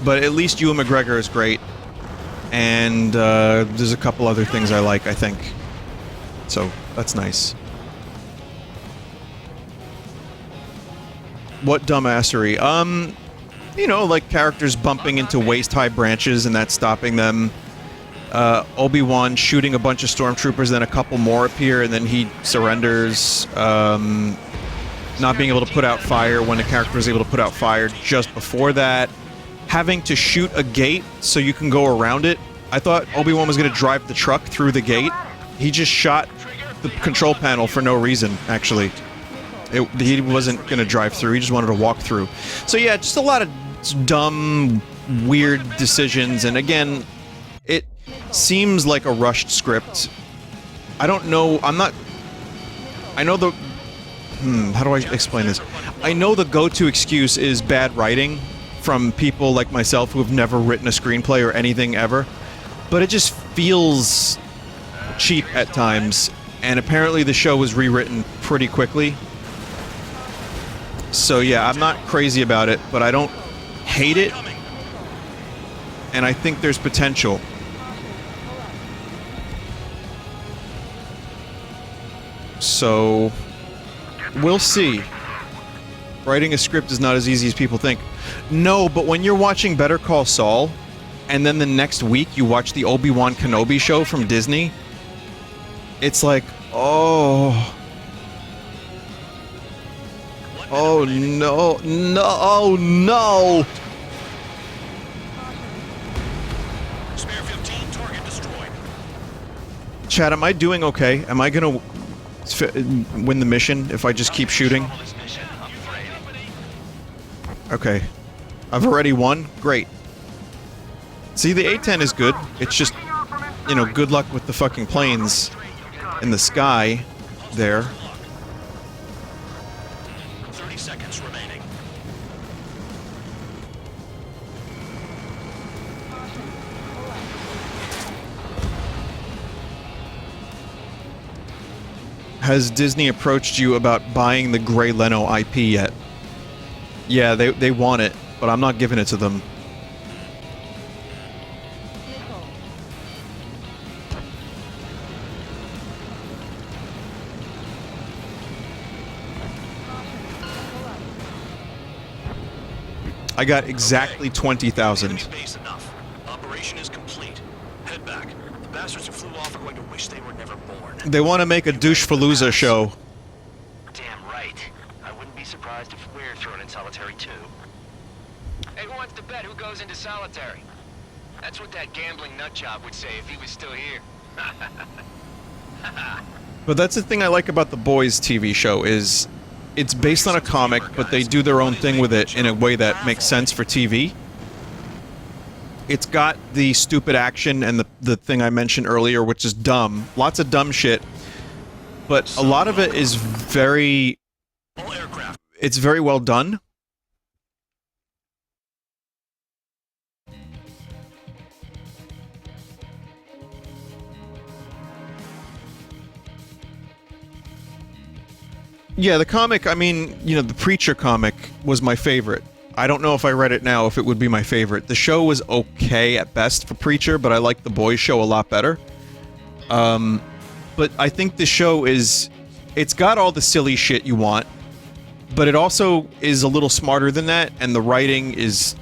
But at least Ewan McGregor is great. And there's a couple other things I like, I think. So, that's nice. What dumbassery? Like characters bumping into waist-high branches and that's stopping them. Obi-Wan shooting a bunch of stormtroopers, then a couple more appear, and then he surrenders. Not being able to put out fire when a character is able to put out fire just before that. Having to shoot a gate so you can go around it. I thought Obi-Wan was going to drive the truck through the gate. He just shot the control panel for no reason, actually. He wasn't going to drive through, he just wanted to walk through. So yeah, just a lot of dumb, weird decisions, and again, it seems like a rushed script. I don't know, I know the... how do I explain this? I know the go-to excuse is bad writing, from people like myself who have never written a screenplay or anything ever, but it just feels cheap at times, and apparently the show was rewritten pretty quickly. So yeah, I'm not crazy about it, but I don't hate it. And I think there's potential. So we'll see. Writing a script is not as easy as people think. No, but when you're watching Better Call Saul, and then the next week you watch the Obi-Wan Kenobi show from Disney, it's like, oh... Oh no, no, oh no! Spare 15, target destroyed. Chad, am I doing okay? Am I gonna win the mission if I just keep shooting? Okay. I've already won? Great. See, the A-10 is good. It's just, you know, good luck with the fucking planes in the sky there. 30 seconds remaining. Has Disney approached you about buying the Gray Leno IP yet? Yeah, they want it, but I'm not giving it to them. I got exactly 20,000. Enemy base enough. Operation is complete. Head back. The bastards who flew off are going to wish they were never born. They want to make a douche-falooza show. Damn right. I wouldn't be surprised if we're thrown in solitary too. Hey, who wants to bet who goes into solitary? That's what that gambling nutjob would say if he was still here. But that's the thing I like about the Boys TV show is it's based on a comic, but they do their own thing with it in a way that makes sense for TV. It's got the stupid action and the thing I mentioned earlier, which is dumb. Lots of dumb shit. But a lot of it is very... It's very well done. Yeah, the comic, I mean, you know, the Preacher comic was my favorite. I don't know if I read it now if it would be my favorite. The show was okay at best for Preacher, but I like the Boys show a lot better. But I think the show is... It's got all the silly shit you want, but it also is a little smarter than that, and the writing is...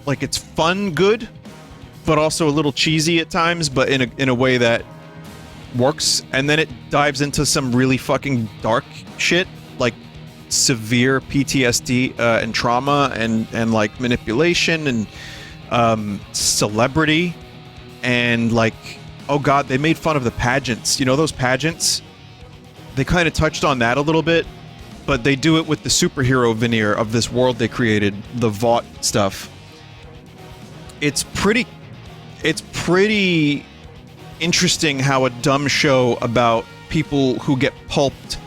Like, it's fun good, but also a little cheesy at times, but in a way that works. And then it dives into some really fucking dark shit, like severe PTSD and trauma and like manipulation and celebrity and like, oh god, they made fun of the pageants. You know those pageants? They kind of touched on that a little bit, but they do it with the superhero veneer of this world they created, the Vought stuff. It's pretty interesting how a dumb show about people who get pulped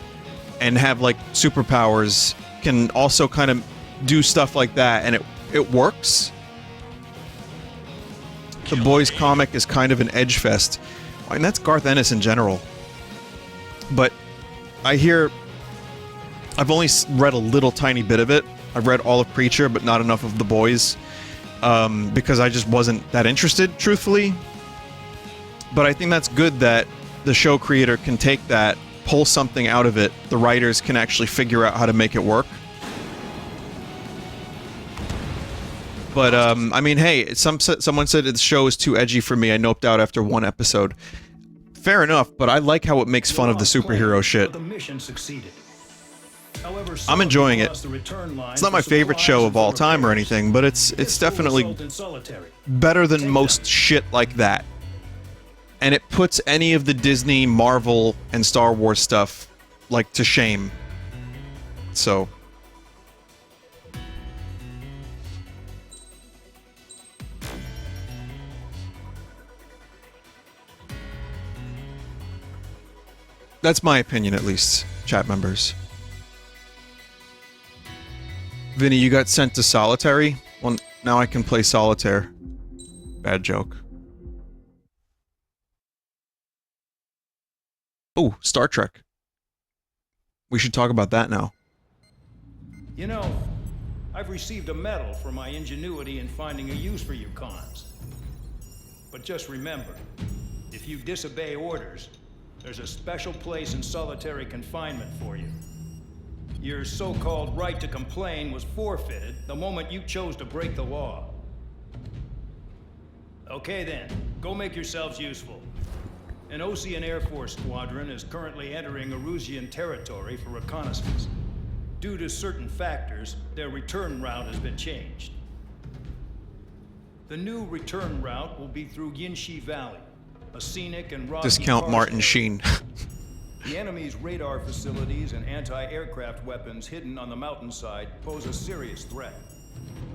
and have like superpowers can also kind of do stuff like that, and it works. The Boys comic is kind of an edge fest. I mean, that's Garth Ennis in general. But I hear... I've only read a little tiny bit of it. I've read all of Preacher, but not enough of The Boys. Because I just wasn't that interested, truthfully. But I think that's good that the show creator can take that, pull something out of it. The writers can actually figure out how to make it work. But, I mean, hey, someone said the show is too edgy for me. I noped out after one episode. Fair enough, but I like how it makes fun of the superhero shit. The mission succeeded. However, I'm enjoying it. lost the return line It's not for my favorite supplies show and of all for time or repairs. anything, but it's definitely Assault in solitary. better than most shit like that. And it puts any of the Disney, Marvel, and Star Wars stuff, like, to shame. So... That's my opinion, at least, chat members. Vinny, you got sent to solitary? Well, now I can play solitaire. Bad joke. Oh, Star Trek. We should talk about that now. You know, I've received a medal for my ingenuity in finding a use for you cons. But just remember, if you disobey orders, there's a special place in solitary confinement for you. Your so-called right to complain was forfeited the moment you chose to break the law. Okay then, go make yourselves useful. An Osean Air Force squadron is currently entering Erusian territory for reconnaissance. Due to certain factors, their return route has been changed. The new return route will be through Yinshi Valley, a scenic and rocky Discount karst Martin area. Sheen. The enemy's radar facilities and anti-aircraft weapons hidden on the mountainside pose a serious threat.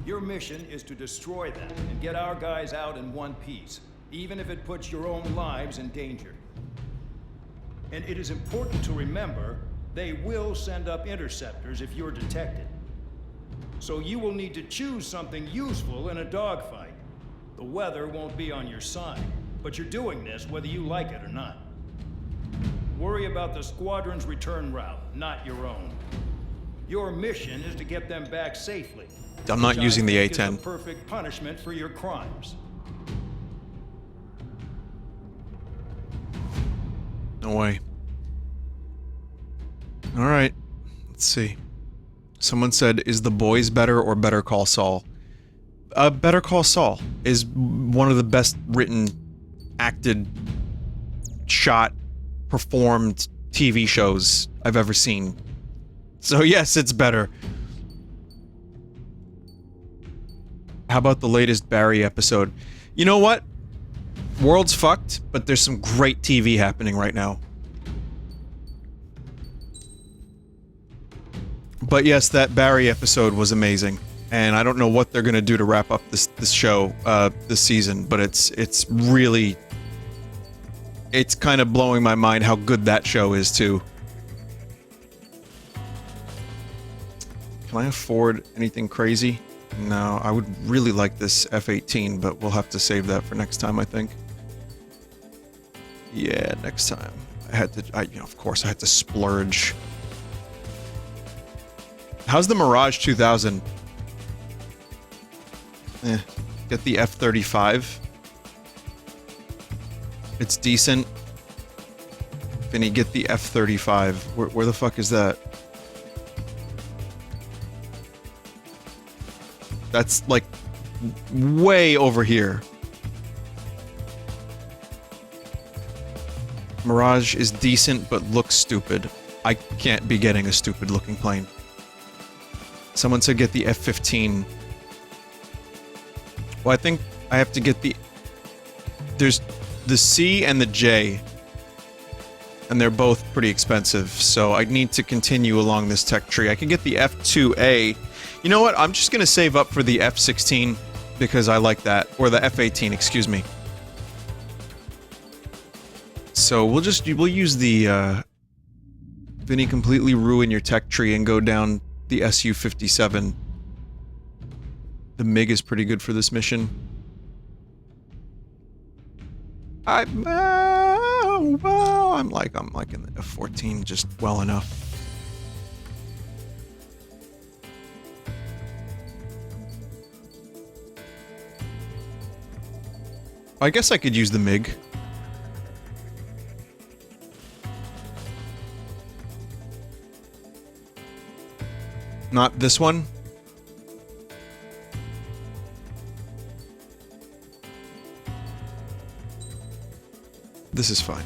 Your mission is to destroy them and get our guys out in one piece, even if it puts your own lives in danger. And it is important to remember, they will send up interceptors if you're detected. So you will need to choose something useful in a dogfight. The weather won't be on your side, but you're doing this whether you like it or not. Worry about the squadron's return route, not your own. Your mission is to get them back safely. I'm not which I using the think is A-10. the perfect punishment for your crimes. No way. Alright. Let's see. Someone said, is The Boys better or Better Call Saul? Better Call Saul is one of the best written, acted, shot, performed TV shows I've ever seen. So yes, it's better. How about the latest Barry episode? You know what? World's fucked, but there's some great TV happening right now. But yes, that Barry episode was amazing. And I don't know what they're gonna do to wrap up this show, this season, but it's really... It's kind of blowing my mind how good that show is, too. Can I afford anything crazy? No, I would really like this F-18, but we'll have to save that for next time, I think. Yeah, next time. Of course, I had to splurge. How's the Mirage 2000? Get the F-35. It's decent. Vinny, get the F-35. Where the fuck is that? That's, like, way over here. Mirage is decent, but looks stupid. I can't be getting a stupid-looking plane. Someone said get the F-15. Well, I think I have to get the... There's the C and the J. And they're both pretty expensive, so I need to continue along this tech tree. I can get the F-2A. You know what? I'm just gonna save up for the F-16 because I like that. Or the F-18, excuse me. So we'll use the, Vinny, completely ruin your tech tree and go down the Su-57. The MiG is pretty good for this mission. I'm liking the F-14 just well enough. I guess I could use the MiG. Not this one. This is fine.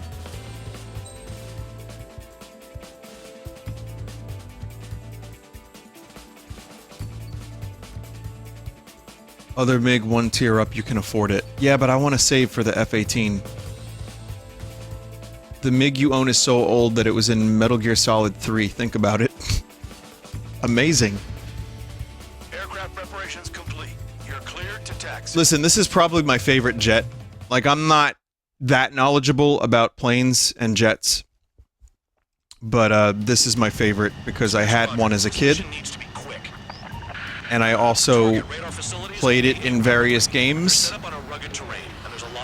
Other MiG, one tier up, you can afford it. Yeah, but I want to save for the F-18. The MiG you own is so old that it was in Metal Gear Solid 3. Think about it. Amazing. Aircraft preparations complete. You're cleared to taxi. Listen, this is probably my favorite jet. Like, I'm not that knowledgeable about planes and jets. But, this is my favorite because I had one as a kid. And I also played it in various games.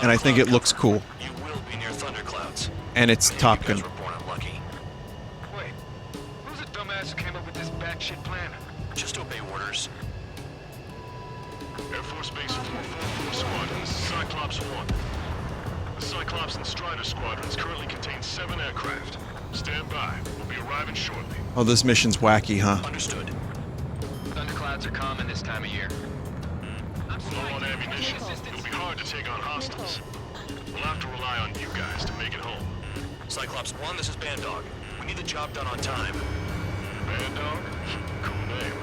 And I think it looks cool. And it's Top Gun. Cyclops and Strider squadrons currently contain 7 aircraft. Stand by. We'll be arriving shortly. Oh, this mission's wacky, huh? Understood. Thunderclouds are common this time of year. Low on ammunition. It'll be hard to take on hostiles. We'll have to rely on you guys to make it home. Cyclops 1, this is Bandog. We need the job done on time. Bandog? Cool name.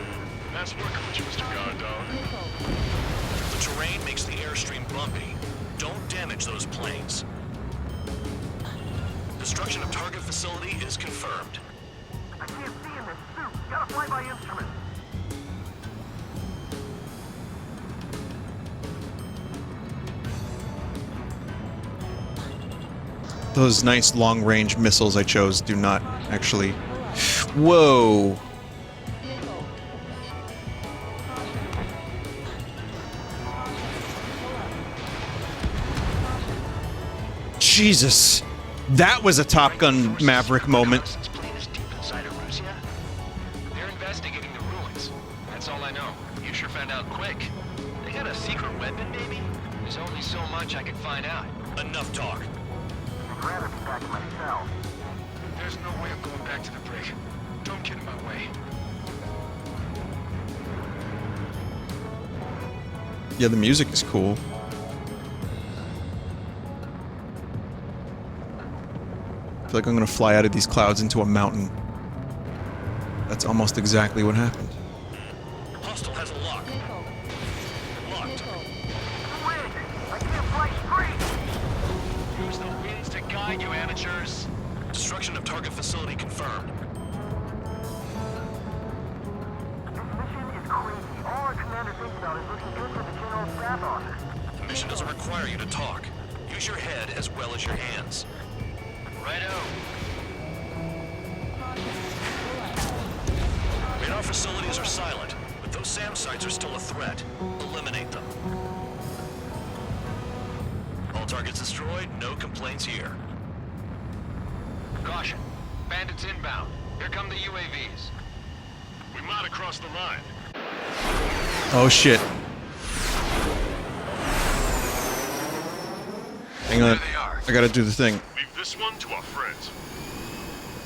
Nice working with you, Mr. Guard Dog. The terrain makes the airstream bumpy. Don't damage those planes. Destruction of target facility is confirmed. I can't see in this suit. Gotta fly by instrument. Those nice long-range missiles I chose do not actually... Whoa! Jesus! That was a Top Gun Maverick moment. This plane is deep inside Erusia. They're investigating the ruins. That's all I know. You sure found out quick. They got a secret weapon, maybe? There's only so much I can find out. Enough talk. I'd rather be back in my cell. There's no way I'm going back to the brig. Don't get in my way. Yeah, the music is cool. I feel like I'm gonna fly out of these clouds into a mountain. That's almost exactly what happened. Hostile has a lock. Locked. I can't fly straight. Use the winds to guide you, amateurs. Destruction of target facility confirmed. This mission is crazy. All our commander thinks about is looking good for the general staff office. The mission doesn't require you to talk. Use your head as well as your hands. Righto. Radar facilities are silent, but those SAM sites are still a threat. Eliminate them. All targets destroyed, no complaints here. Caution. Bandits inbound. Here come the UAVs. We might have crossed the line. Oh shit. Hang on. There they are. I gotta do the thing. Leave this one to our friends.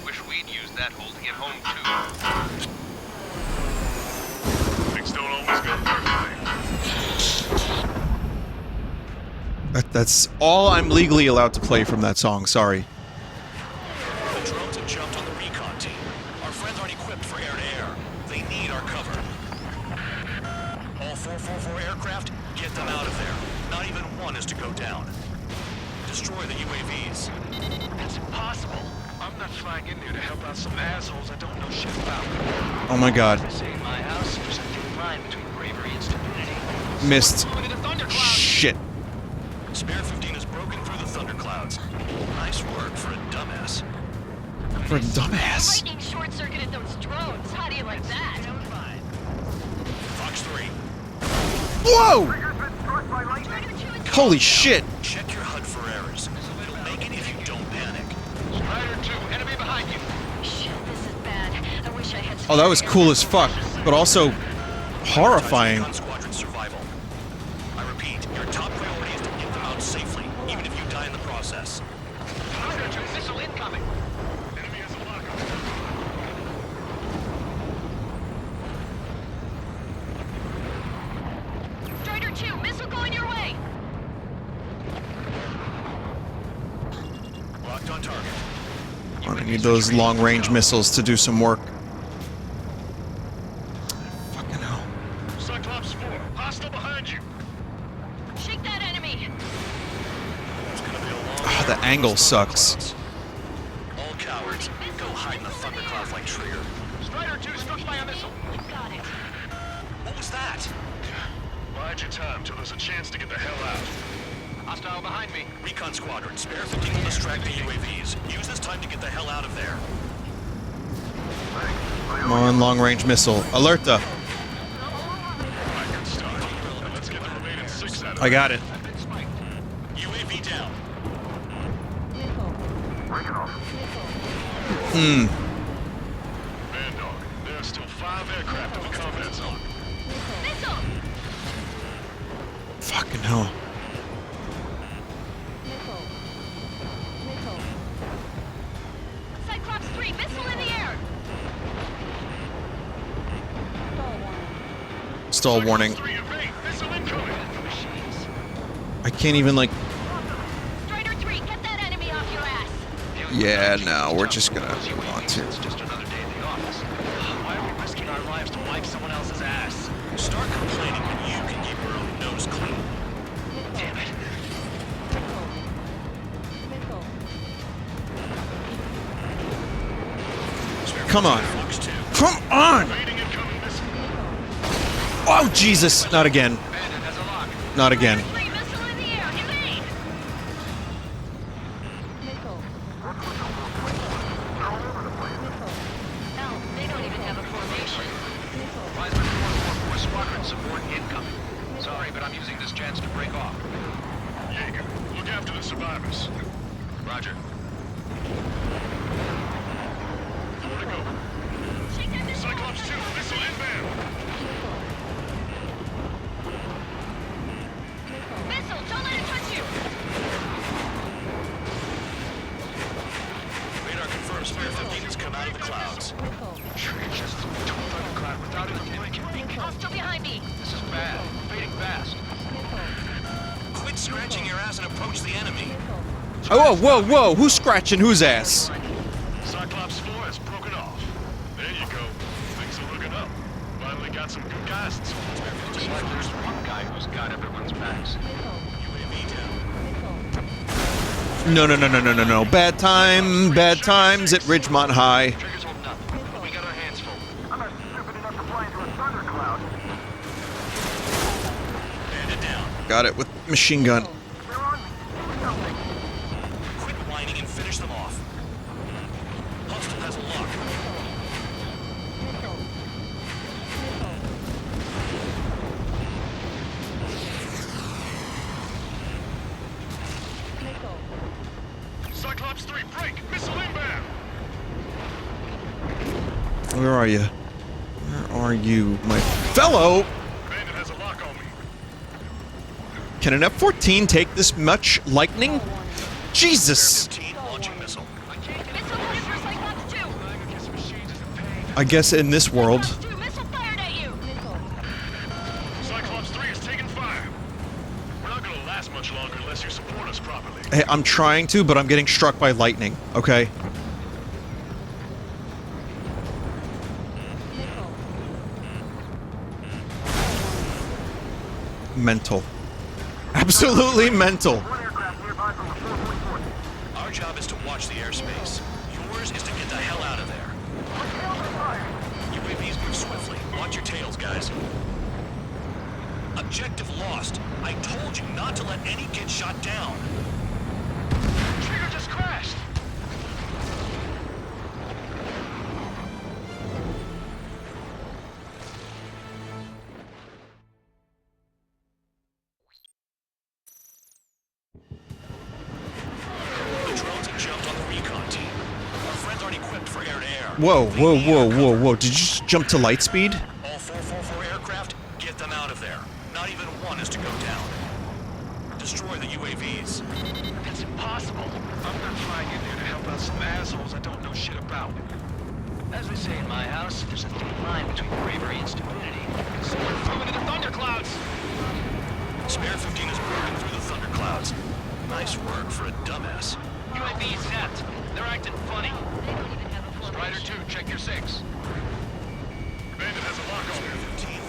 Wish we'd used that hole to get home too. Things don't always go perfectly. That's all I'm legally allowed to play from that song, sorry. The drones have jumped on the recon team. Our friends aren't equipped for air-to-air. They need our cover. All 444 aircraft, get them out of there. Not even one is to go down. Destroy the UAVs. That's impossible. I'm not flying in there to help out some assholes I don't know shit about. Oh my god. Say in my house, there's a thin line between bravery and stupidity. Missed. Look at the thundercloud. Shit. Spare 15 has broken through the thunderclouds. Nice work for a dumbass. For a dumbass. Lightning short-circuited those drones. How do you like that? Fox 3, Whoa! Trigger's been struck by lightning. Holy shit. check your HUD for errors. You'll make it if you don't panic. Strider 2, enemy behind you. Shit, this is bad. I wish I had. Oh, that was cool as fuck, but also horrifying. Gun squadron survival. I repeat, your top priority is to get them out safely, even if you die in the process. Strider 2, missile incoming. Enemy has a lockup. Strider 2, missile going your way. Locked on target. I need those long-range missiles to do some work. Fucking hell. Cyclops 4, hostile behind you. Shake that enemy. There's gonna be a long Ah, the angle sucks. All cowards, go hide in the thunderclouds like Trigger. Strider 2 struck by a missile. Got it. What was that? Bide your time till there's a chance to get the hell out. Hostile behind me. Recon squadron, spare 15 will distract the UAVs. Use this time to get the hell out of there. Come on, long-range missile. Alerta. I can start. Now let's get the remaining 6 out of I got it. UAV down. Bandog, there are still 5 aircraft in the combat zone. Missile. Fucking hell. stall warning. I can't even, like... Strider 3, get that enemy off your ass. Yeah, no, we're just gonna want to. It's just another day in the office. Why are we risking our lives to wipe someone else's ass? Start complaining when you can keep your own nose clean. Damn it. Come on. Come on! Oh, Jesus! Not again. Not again. Missile in the air, evade. Hell, they don't even have a formation. Wiseman 444 Squadron support incoming. Sorry, but I'm using this chance to break off. Jaeger, look after the survivors. Roger. Where to go? Shake that missile. Cyclops 2, missile inbound. Missile, don't let it touch you. Radar confirms Spare 15 has come out of the clouds. Just thundercloud without even blinking. Hostile behind me. This is bad. Fading fast. Quit scratching your ass and approach the enemy. Oh, whoa, whoa! Who's scratching whose ass? Cyclops 4 has broken off. There you go. Things are looking up. Finally got some good guys in school. Just like there's one guy who's got everyone's backs. UAV down. No, no, no, no, no, no, no. Bad times at Ridgemont High. Trigger's holding up. We got our hands full. I'm not stupid enough to fly into a thundercloud. Bandit down. Got it with machine gun. They're on me. Do something. Quit whining and finish them off. Hostile has a lock. Cyclops 3, break! Missile inbound! Where are you? Where are you, my fellow? Bandit has a lock on me. Can an F-14 take this much lightning? Jesus! 15 launching missile. Missile coming for Cyclops 2. I guess in this world. Cyclops 2, missile fired at you. Cyclops 3 is taking fire. We're not gonna last much longer unless you support us properly. Hey, I'm trying to, but I'm getting struck by lightning, okay? Mental. Absolutely mental. One aircraft nearby from the 444. Our job is to watch the airspace. Yours is to get the hell out of there. UAVs move swiftly. Watch your tails, guys. Objective lost. I told you not to let any get shot down. Trigger just crashed. The drones have jumped on the recon team. Our friends aren't equipped for air-to-air. Whoa, whoa, whoa, whoa, whoa. Did you just jump to light speed? All 444 aircraft, get them out of there. Not even one is to go down. Destroy the UAVs. It's impossible. I'm not flying in there to help out some assholes I don't know shit about. As we say in my house, there's a thin line between bravery and stupidity. Someone flew into the thunderclouds! Spare 15 is burning through the thunderclouds. Nice work for a dumbass. UAV zapped. They're acting funny. They don't even have a Strider formation. 2, check your 6. Bandit has a lock on me. 15.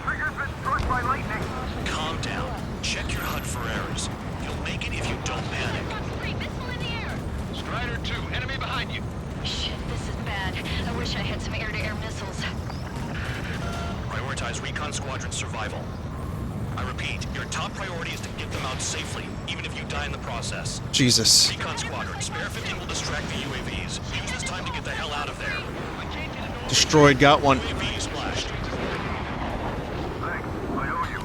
Trigger's been struck by lightning. Calm down. Check your HUD for errors. You'll make it if you don't panic. Cyclops 3, missile in the air. Strider 2, enemy behind you. Shit, this is bad. I wish I had some air-to-air missiles. Prioritize recon squadron survival. I repeat, your top priority is to get them out safely, even if you die in the process. Jesus. Recon squadron, Spare 15 will distract the UAVs. Use this time to get the hell out of there. Destroyed, got one. UAV splashed. Thanks. I owe you.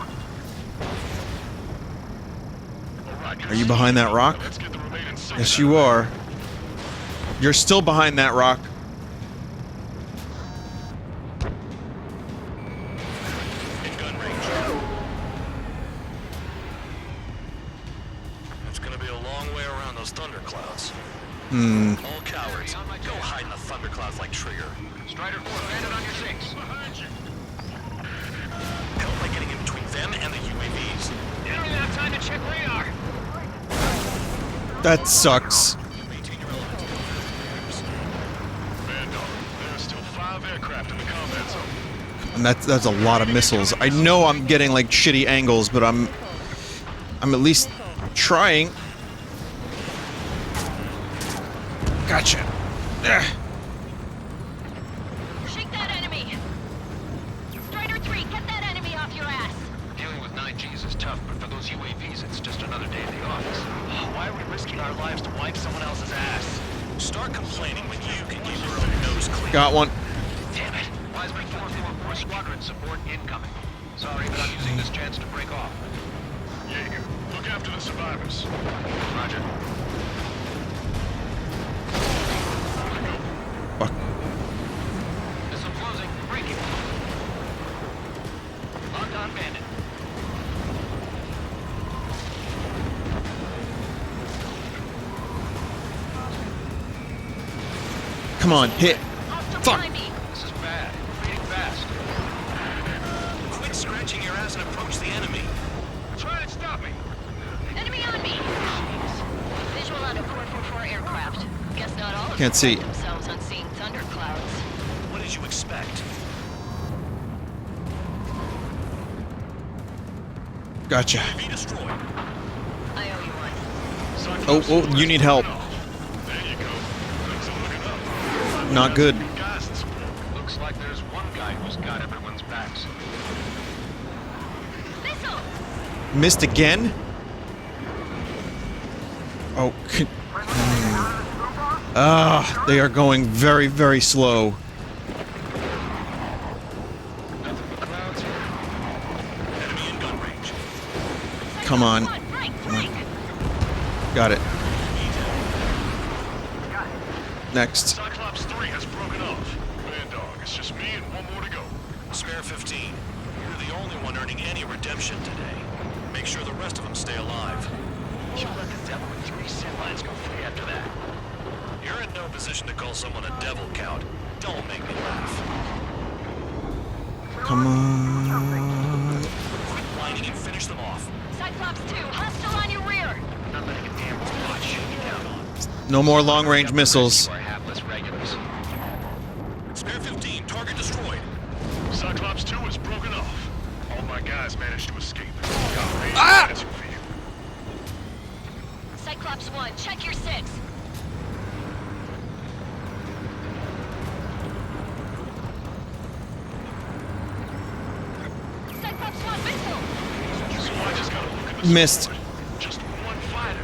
All right, Are you behind that rock? let's get the remaining 6. Yes, you are. You're still behind that rock. In gun range. It's gonna be a long way around those thunderclouds. All cowards, go hide in the thunderclouds like Trigger. Strider 4, bandit on your 6. Behind you. them and the UAVs. Enemy not time to check radar. That sucks. Maintain your elements. Vandal, there are still 5 aircraft in the combat zone. And that's a lot of missiles. I know I'm getting like shitty angles, but I'm at least trying. Gotcha. Ugh. Shake that enemy! Strider 3, get that enemy off your ass! Dealing with 9Gs is tough, but for those UAVs, it's just another day at the office. Why are we risking our lives to wipe someone else's ass? Start complaining when you can keep your own nose clean. Got one. Damn it! Wiseman 444 squadron support incoming. Sorry, but I'm using this chance to break off. Jaeger, look after the survivors. Roger. Fuck. Missile closing. Breaking. Locked on bandit. Come on, hit. Hostile Fuck. behind me! This is bad. Reading fast. Quit scratching your ass and approach the enemy. Try and stop me. Enemy on me! Visual on a 444 aircraft. Guess not all of Can't them see. pride themselves on seeing thunderclouds. What did you expect? Gotcha. Be destroyed. I owe you one. Oh, you need help. There you go. Things are looking up. Not good. Guys in support. Looks like there's one guy who's got everyone's backs. Missile! Missed again? Oh. They are going very, very slow. Nothing but clouds here. Enemy in gun range. Come on. Frank, Frank! Got it. Next. Cyclops 3 has broken off. Vandog, it's just me and one more to go. Spare 15. You're the only one earning any redemption today. Make sure the rest of them stay alive. You let the devil with 3 sin lines go free after that. You're in no position to call someone a devil, Count. Don't make me laugh. Come on. Quit whining and finish them off. Cyclops 2, hostile on your rear! Not letting a damn spot shoot me down. No more long-range missiles. Or hapless regulars. Spare 15. Target destroyed. Cyclops 2 has broken off. All my guys managed to escape. Got range attitude for you. Cyclops 1, check your 6. Cyclops 1, missile! So I just gotta look at the Missed. scoreboard. Just one fighter.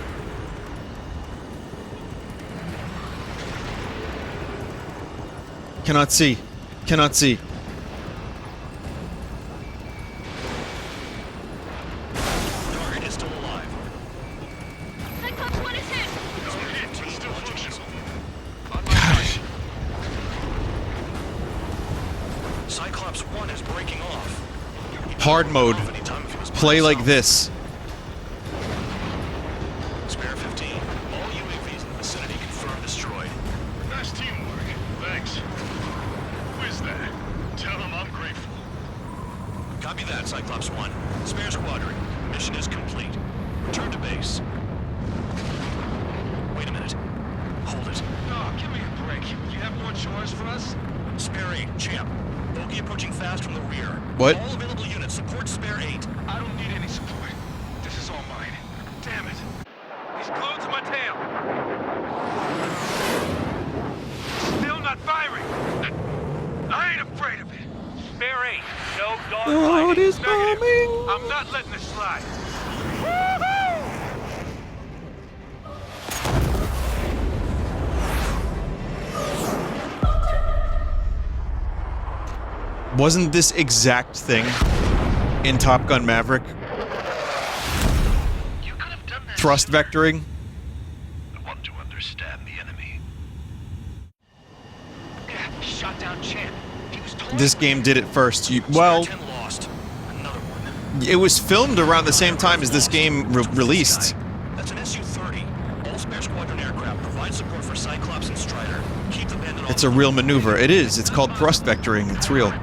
Cannot see. Cannot see. Target is still alive. Cyclops 1 is hit! No hit, but still functional. Gosh. Cyclops 1 is breaking off. Hard mode. Anytime if he was by Play like himself. this. Spare 15. All UAVs in the vicinity confirmed destroyed. Nice teamwork. Thanks. Who is that? Tell him I'm grateful. Copy that, Cyclops 1. Spare squadron. Mission is complete. Return to base. Wait a minute. Hold it. Oh, give me a break. You have more chores for us? Spare 8, champ. Bogey approaching fast from the rear. What? All available units support Spare 8. I don't need any support. This is all mine. Damn it. He's glued to my tail. Still not firing. I ain't afraid of it. Spare 8. No dog God is coming. I'm not letting this slide. Wasn't this exact thing in Top Gun Maverick? You could have done that. Thrust vectoring? I want to understand the enemy. Shot down Champ. He was told This game did it first. Well, Spare 10 lost. Another one. it was filmed around the same time as this game released. That's an Su-30. All Spare Squadron aircraft provide support for Cyclops and Strider. Keep the bandit off. It's a real maneuver. It is. It's called thrust vectoring. It's real.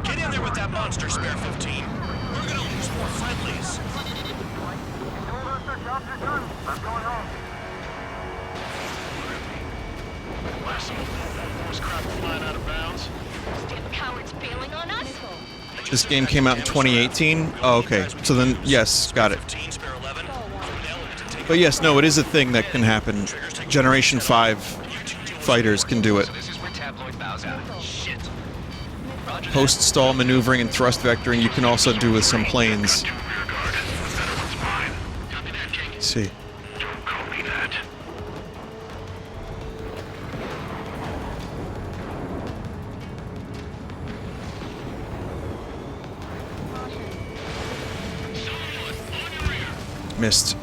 Get in there with that monster, Spare 15. We're gonna lose more This game came out in 2018? Oh, okay. So then, yes, got it. But yes, no, it is a thing that can happen. Generation 5 fighters can do it. Post-stall maneuvering and thrust vectoring you can also do with some planes. Let's see. Missed.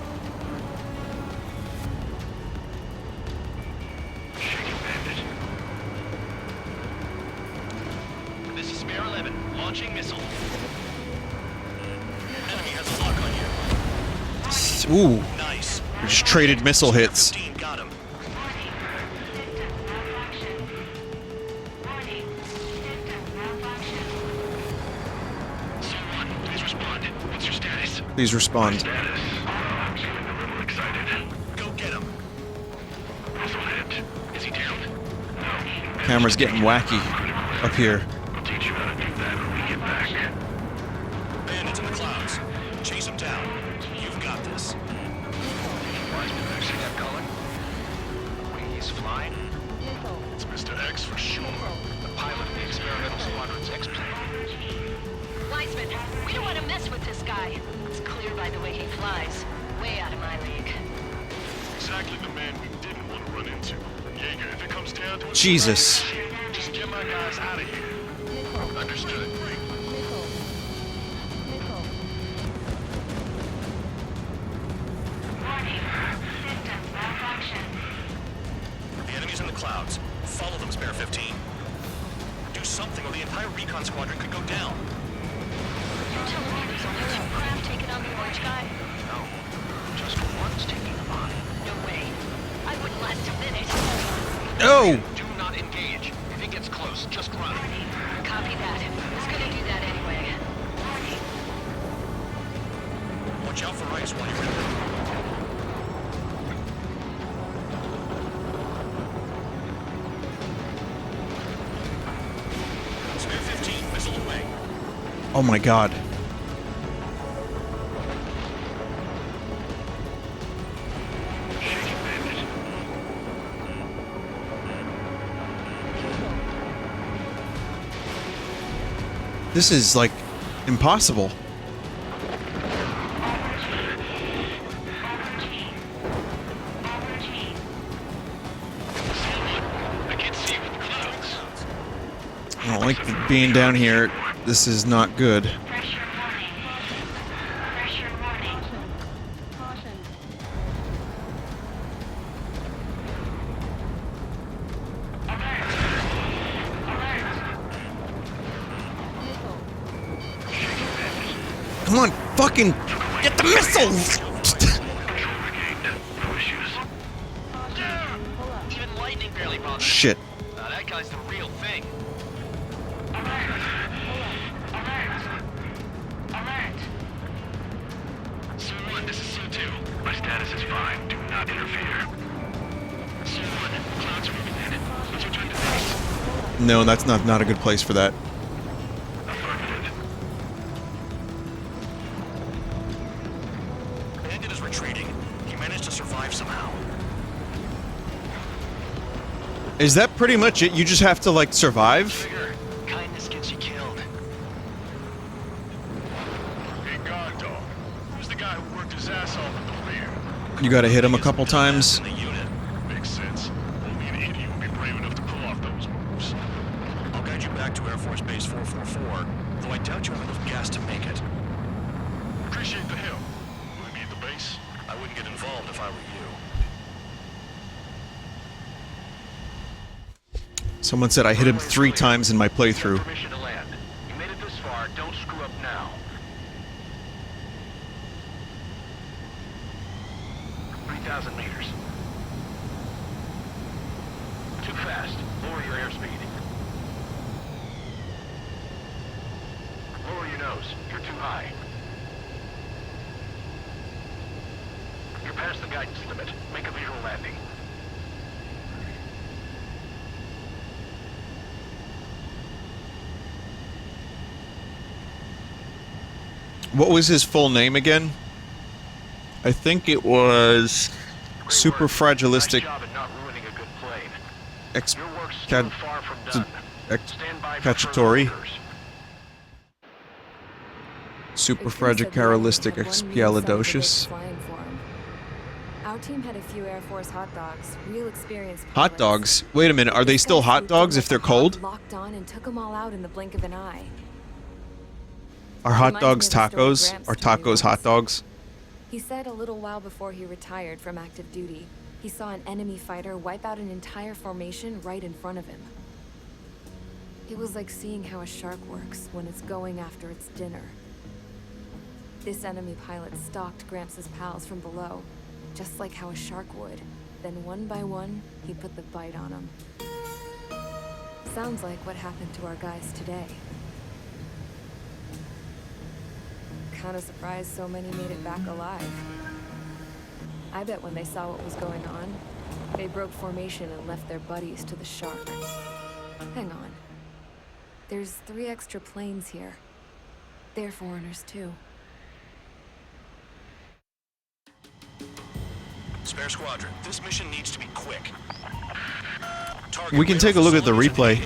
This is Spare 11, launching missile. Enemy has a lock on you. Ooh. Nice. We just traded missile hits. Got him. Please respond. What's your status? Please respond. Go get him. Is he down? Camera's getting wacky up here. I'll teach you how to do that when we get back. Bandits in the clouds. Chase them down. You've got this. See that color? The way he's flying? It's Mr. X for sure. The pilot of the experimental squadron's X-plane. Weissman, we don't want to mess with this guy. It's clear by the way he flies. Way out of my league. Exactly the man we didn't want to run into. Jaeger, if it comes down to it, Jesus. just get my guys out of here. Understood. The enemy's in the clouds. Follow them, Spare 15. Do something or the entire recon squadron could go down. You're telling me there's only 2 craft taking on the orange guy? No, just one's taking them on. No way. I wouldn't last a minute. Oh! Do not engage. If he gets close, just run. Copy that. He's gonna do that anyway. Watch out for ice while you're in there. Spare 15, missile away. Oh my god. This is, like, impossible. I don't like being down here. This is not good. Come on, fucking get the missiles! Even lightning barely bothers. Shit. That guy's the real thing. C1, this is C2. My status is fine. Do not interfere. C1, clouds are moving in. Let's return to base. No, that's not a good place for that. Affirmative. Bandit is retreating. He managed to survive somehow. Is that pretty much it? You just have to, like, survive? Trigger, kindness gets you killed. Hey, guard dog. Who's the guy who worked his ass off at the rear? You gotta hit him a couple times. In the unit. Makes sense. Only an idiot would be brave enough to pull off those moves. I'll guide you back to Air Force Base 444, though I doubt you have enough gas to make it. Appreciate the help. Will we be at the base? I wouldn't get involved if I were you. Someone said I hit him 3 times in my playthrough. Permission to land. You made it this far, don't screw up now. 3,000 meters. Too fast. Lower your airspeed. Lower your nose. You're too high. You're past the guidance limit. Make a visual landing. What was his full name again? I think it was Super Fragilistic Nice job at not ruining a good plane. Ex Your work's still far from done. Stand by for further Cacciatori. orders. Super It proves that the enemy Fragilistic had one mean son of a bitch Expialidocious. flying for him. Our team had a few Air Force hot dogs, real experienced Hot pilots. dogs? Wait a minute, are they This still guy hot swooped dogs in if like they're a hawk, cold? Locked on and took them all out in the blink of an eye. Are hot Reminds me dogs of the story tacos? Gramps Are told me tacos hot once. dogs? He said a little while before he retired from active duty, he saw an enemy fighter wipe out an entire formation right in front of him. It was like seeing how a shark works when it's going after its dinner. This enemy pilot stalked Gramps' pals from below, just like how a shark would. Then one by one, he put the bite on them. Sounds like what happened to our guys today. Kinda surprised so many made it back alive. I bet when they saw what was going on, they broke formation and left their buddies to the shark. Hang on. There's 3 extra planes here. They're foreigners too. Spare squadron, this mission needs to be quick. We can take a look at the replay.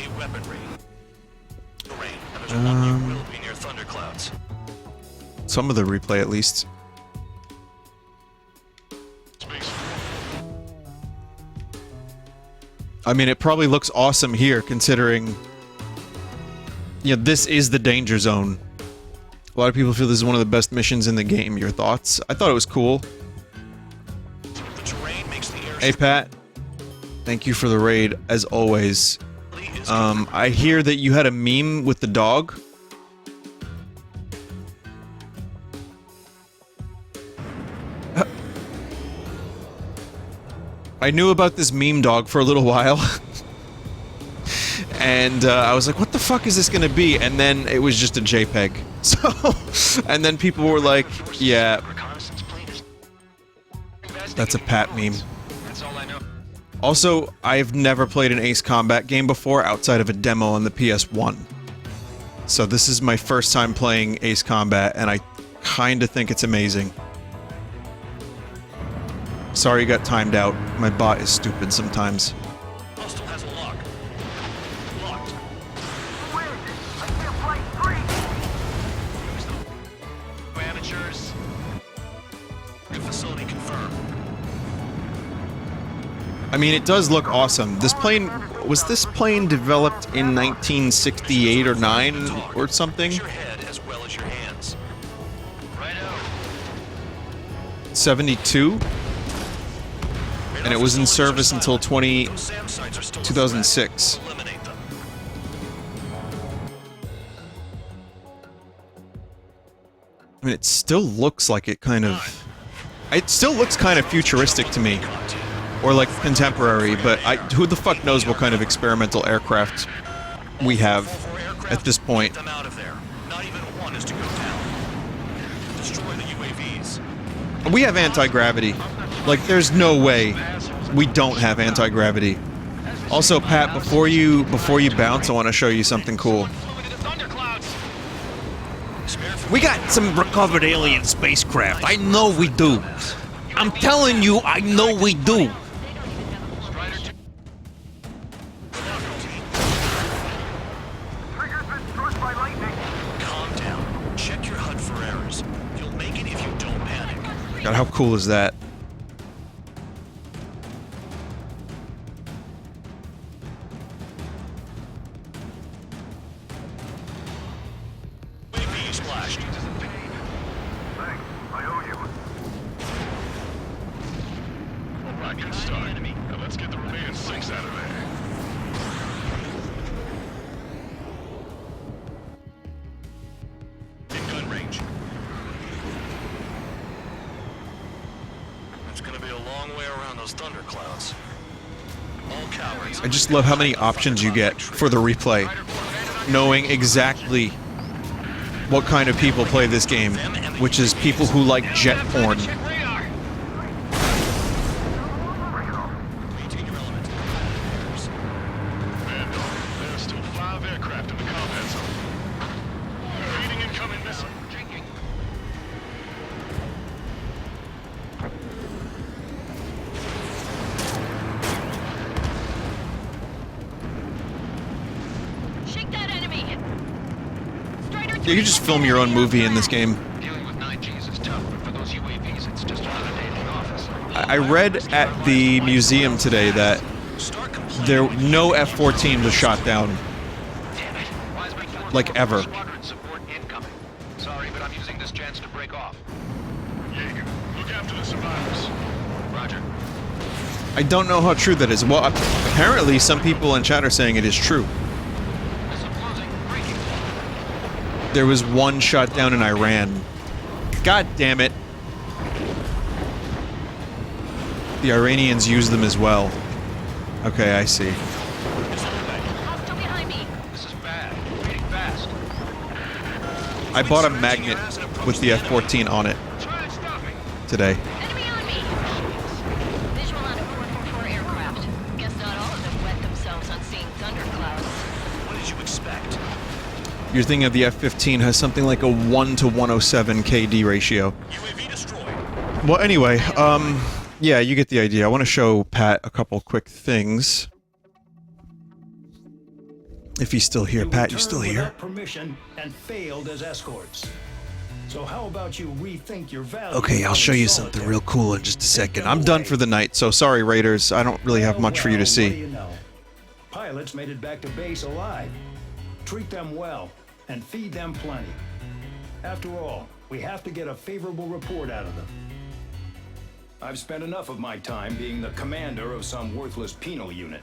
Near thunderclouds. Some of the replay, at least. I mean, it probably looks awesome here, considering... Yeah, this is the danger zone. A lot of people feel this is one of the best missions in the game. Your thoughts? I thought it was cool. The terrain makes the air Hey, Pat. Thank you for the raid, as always. I hear that you had a meme with the dog. I knew about this meme dog for a little while. And I was like, what the fuck is this gonna be? And then it was just a JPEG. So, and then people were like, yeah, that's a Pat meme. That's all I know. Also, I've never played an Ace Combat game before outside of a demo on the PS1. So this is my first time playing Ace Combat, and I kinda think it's amazing. Sorry you got timed out. My bot is stupid sometimes. Hostile has a lock. Locked. Where is it? I can't fly free! Amateurs. New facility confirmed. I mean, it does look awesome. This plane... Was this plane developed in 1968 or 9 or something? Use your head as well as your hands. Righto. 72? And it was in service until Those SAM sites are still a 2006. threat. Eliminate them. I mean, it still looks like it kind of... It still looks kind of futuristic to me. Or like contemporary, but who the fuck knows what kind of experimental aircraft we have at this point. Get them out of there. Not even one is to go down. Destroy the UAVs. We have anti-gravity. Like, there's no way we don't have anti-gravity. Also, Pat, before you bounce, I want to show you something cool. We got some recovered alien spacecraft. I know we do. I'm telling you, I know we do. Trigger's been struck by lightning! Calm down. Check your HUD for errors. You'll make it if you don't panic. God, how cool is that? UAV splashed. Thanks, I owe you. Alright, good start. Now let's get the remaining 6 out of there. In gun range. It's gonna be a long way around those thunderclouds. All cowards. I just love how many options you get for the replay. Knowing exactly what kind of people play this game, which is people who like jet porn. Maintain your element. Vandal, there are still 5 aircraft in the combat zone. Reading incoming missile. Shake that enemy. Strider You can just film your own movie in this game. Dealing with 9Gs is tough, but for those UAVs, it's just another day in the office. I read at the museum today that no F-14 was shot down. Damn it. Wiseman 4 Like ever. Squadron support incoming. Sorry, but I'm using this chance to break off. Jaeger, look after the survivors. Roger. I don't know how true that is. Well, apparently some people in chat are saying it is true. Missile closing. Breaking. There was one shot down in Iran. God damn it. The Iranians use them as well. Okay, I see. Hostile behind me. This is bad. Reading fast. I bought a magnet with the F-14 on it Try and stop me. today. Enemy on me. Visual on a 444 aircraft. Guess not all of them wet themselves on seeing thunderclouds. What did you expect? You're thinking of the F-15 has something like a 1 to 107 KD ratio. UAV destroyed. Well, anyway, yeah, you get the idea. I want to show Pat a couple quick things. If he's still here. Pat, you still here? Without permission and failed as escorts. So how about you rethink your value? Okay, I'll show you something real cool in just a second. I'm done for the night, so sorry, Raiders. I don't really have much for you to What do see. you know? Pilots made it back to base alive. Treat them well and feed them plenty. After all, we have to get a favorable report out of them. I've spent enough of my time being the commander of some worthless penal unit.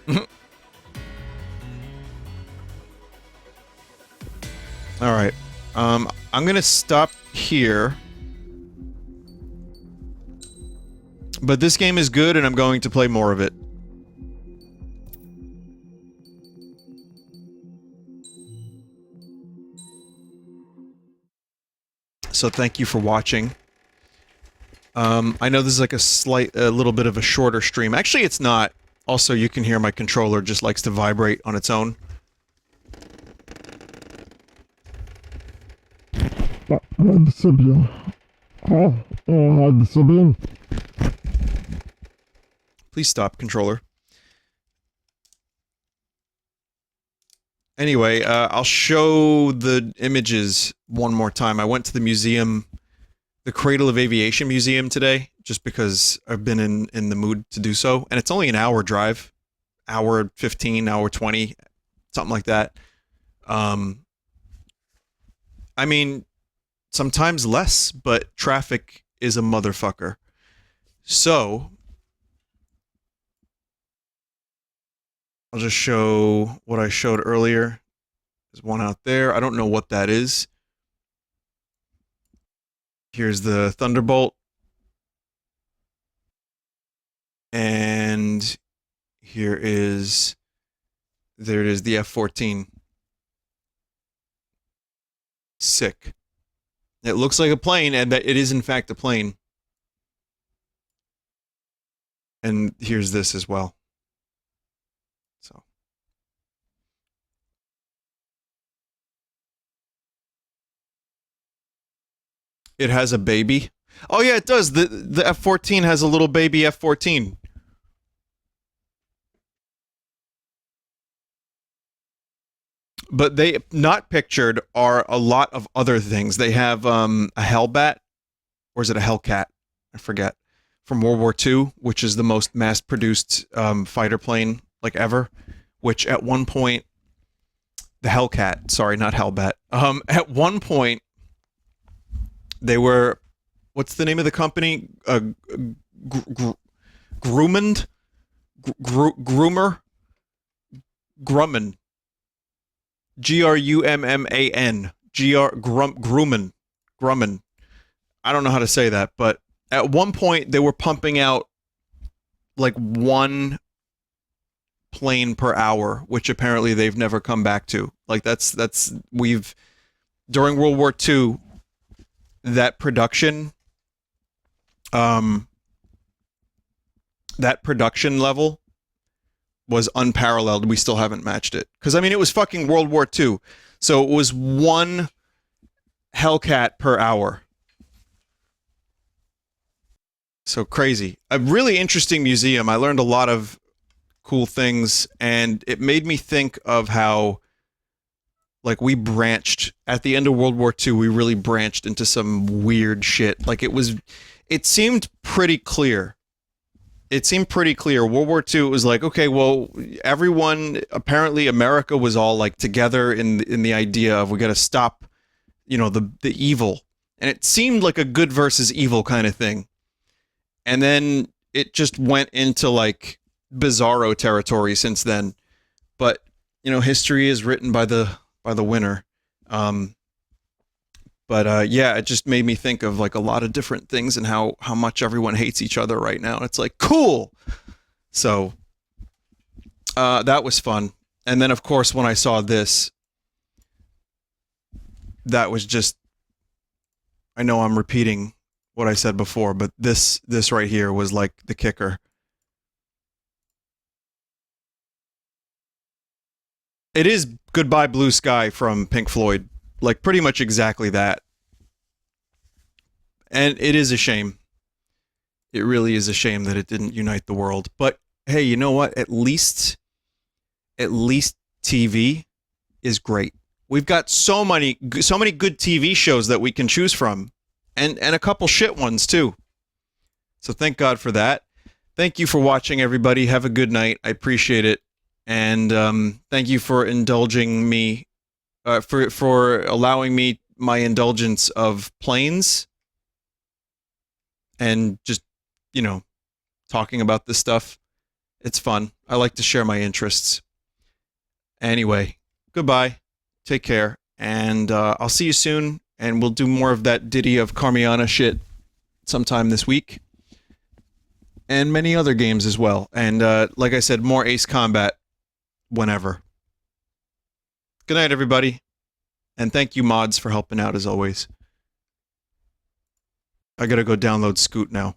All right. I'm going to stop here. But this game is good and I'm going to play more of it. So thank you for watching. I know this is like a little bit of a shorter stream. Actually, it's not. Also, you can hear my controller just likes to vibrate on its own. Please stop, controller. Anyway, I'll show the images one more time. I went to the museum, the Cradle of Aviation Museum today, just because I've been in the mood to do so. And it's only an hour drive. Hour 15, hour 20, something like that. I mean, sometimes less, but traffic is a motherfucker. So, I'll just show what I showed earlier. There's one out there. I don't know what that is. Here's the Thunderbolt. And here is... there it is, the F-14. Sick. It looks like a plane, and that it is in fact a plane. And here's this as well. So. It has a baby. Oh yeah, it does. The F-14 has a little baby F-14. But they not pictured are a lot of other things. They have a Hellbat, or is it a Hellcat? I forget. From World War II, which is the most mass-produced fighter plane like ever. Which at one point, the Hellcat, sorry, not Hellbat. At one point, they were, what's the name of the company? Grumman? Grumman? Grumman. Grumman. Grumman. I don't know how to say that, but at one point they were pumping out like one plane per hour, which apparently they've never come back to. Like we've during World War II, that production level was unparalleled. We still haven't matched it. Because, I mean, it was fucking World War II. So it was one Hellcat per hour. So crazy. A really interesting museum. I learned a lot of cool things, and it made me think of how Like, we branched at the end of World War II. We really branched into some weird shit. Like, it seemed pretty clear. It seemed pretty clear. World War II, it was like, okay, well, everyone, apparently America was all like together in the idea of we got to stop, you know, the evil. And it seemed like a good versus evil kind of thing. And then it just went into like bizarro territory since then. But, you know, history is written by the winner. Yeah, it just made me think of like a lot of different things and how much everyone hates each other right now. It's like, cool. So that was fun. And then of course when I saw this, that was just, I know I'm repeating what I said before, but this right here was like the kicker. It is Goodbye Blue Sky from Pink Floyd. Like, pretty much exactly that. And it is a shame. It really is a shame that it didn't unite the world. But, hey, you know what? At least TV is great. We've got so many good TV shows that we can choose from. And a couple shit ones, too. So thank God for that. Thank you for watching, everybody. Have a good night. I appreciate it. And thank you for indulging me, for allowing me my indulgence of planes and just, you know, talking about this stuff. It's fun. I like to share my interests. Anyway, goodbye. Take care. And I'll see you soon. And we'll do more of that Diddy of Carmiana shit sometime this week. And many other games as well. And like I said, more Ace Combat whenever. Good night, everybody. And thank you, mods, for helping out as always. I gotta go download Scoot now.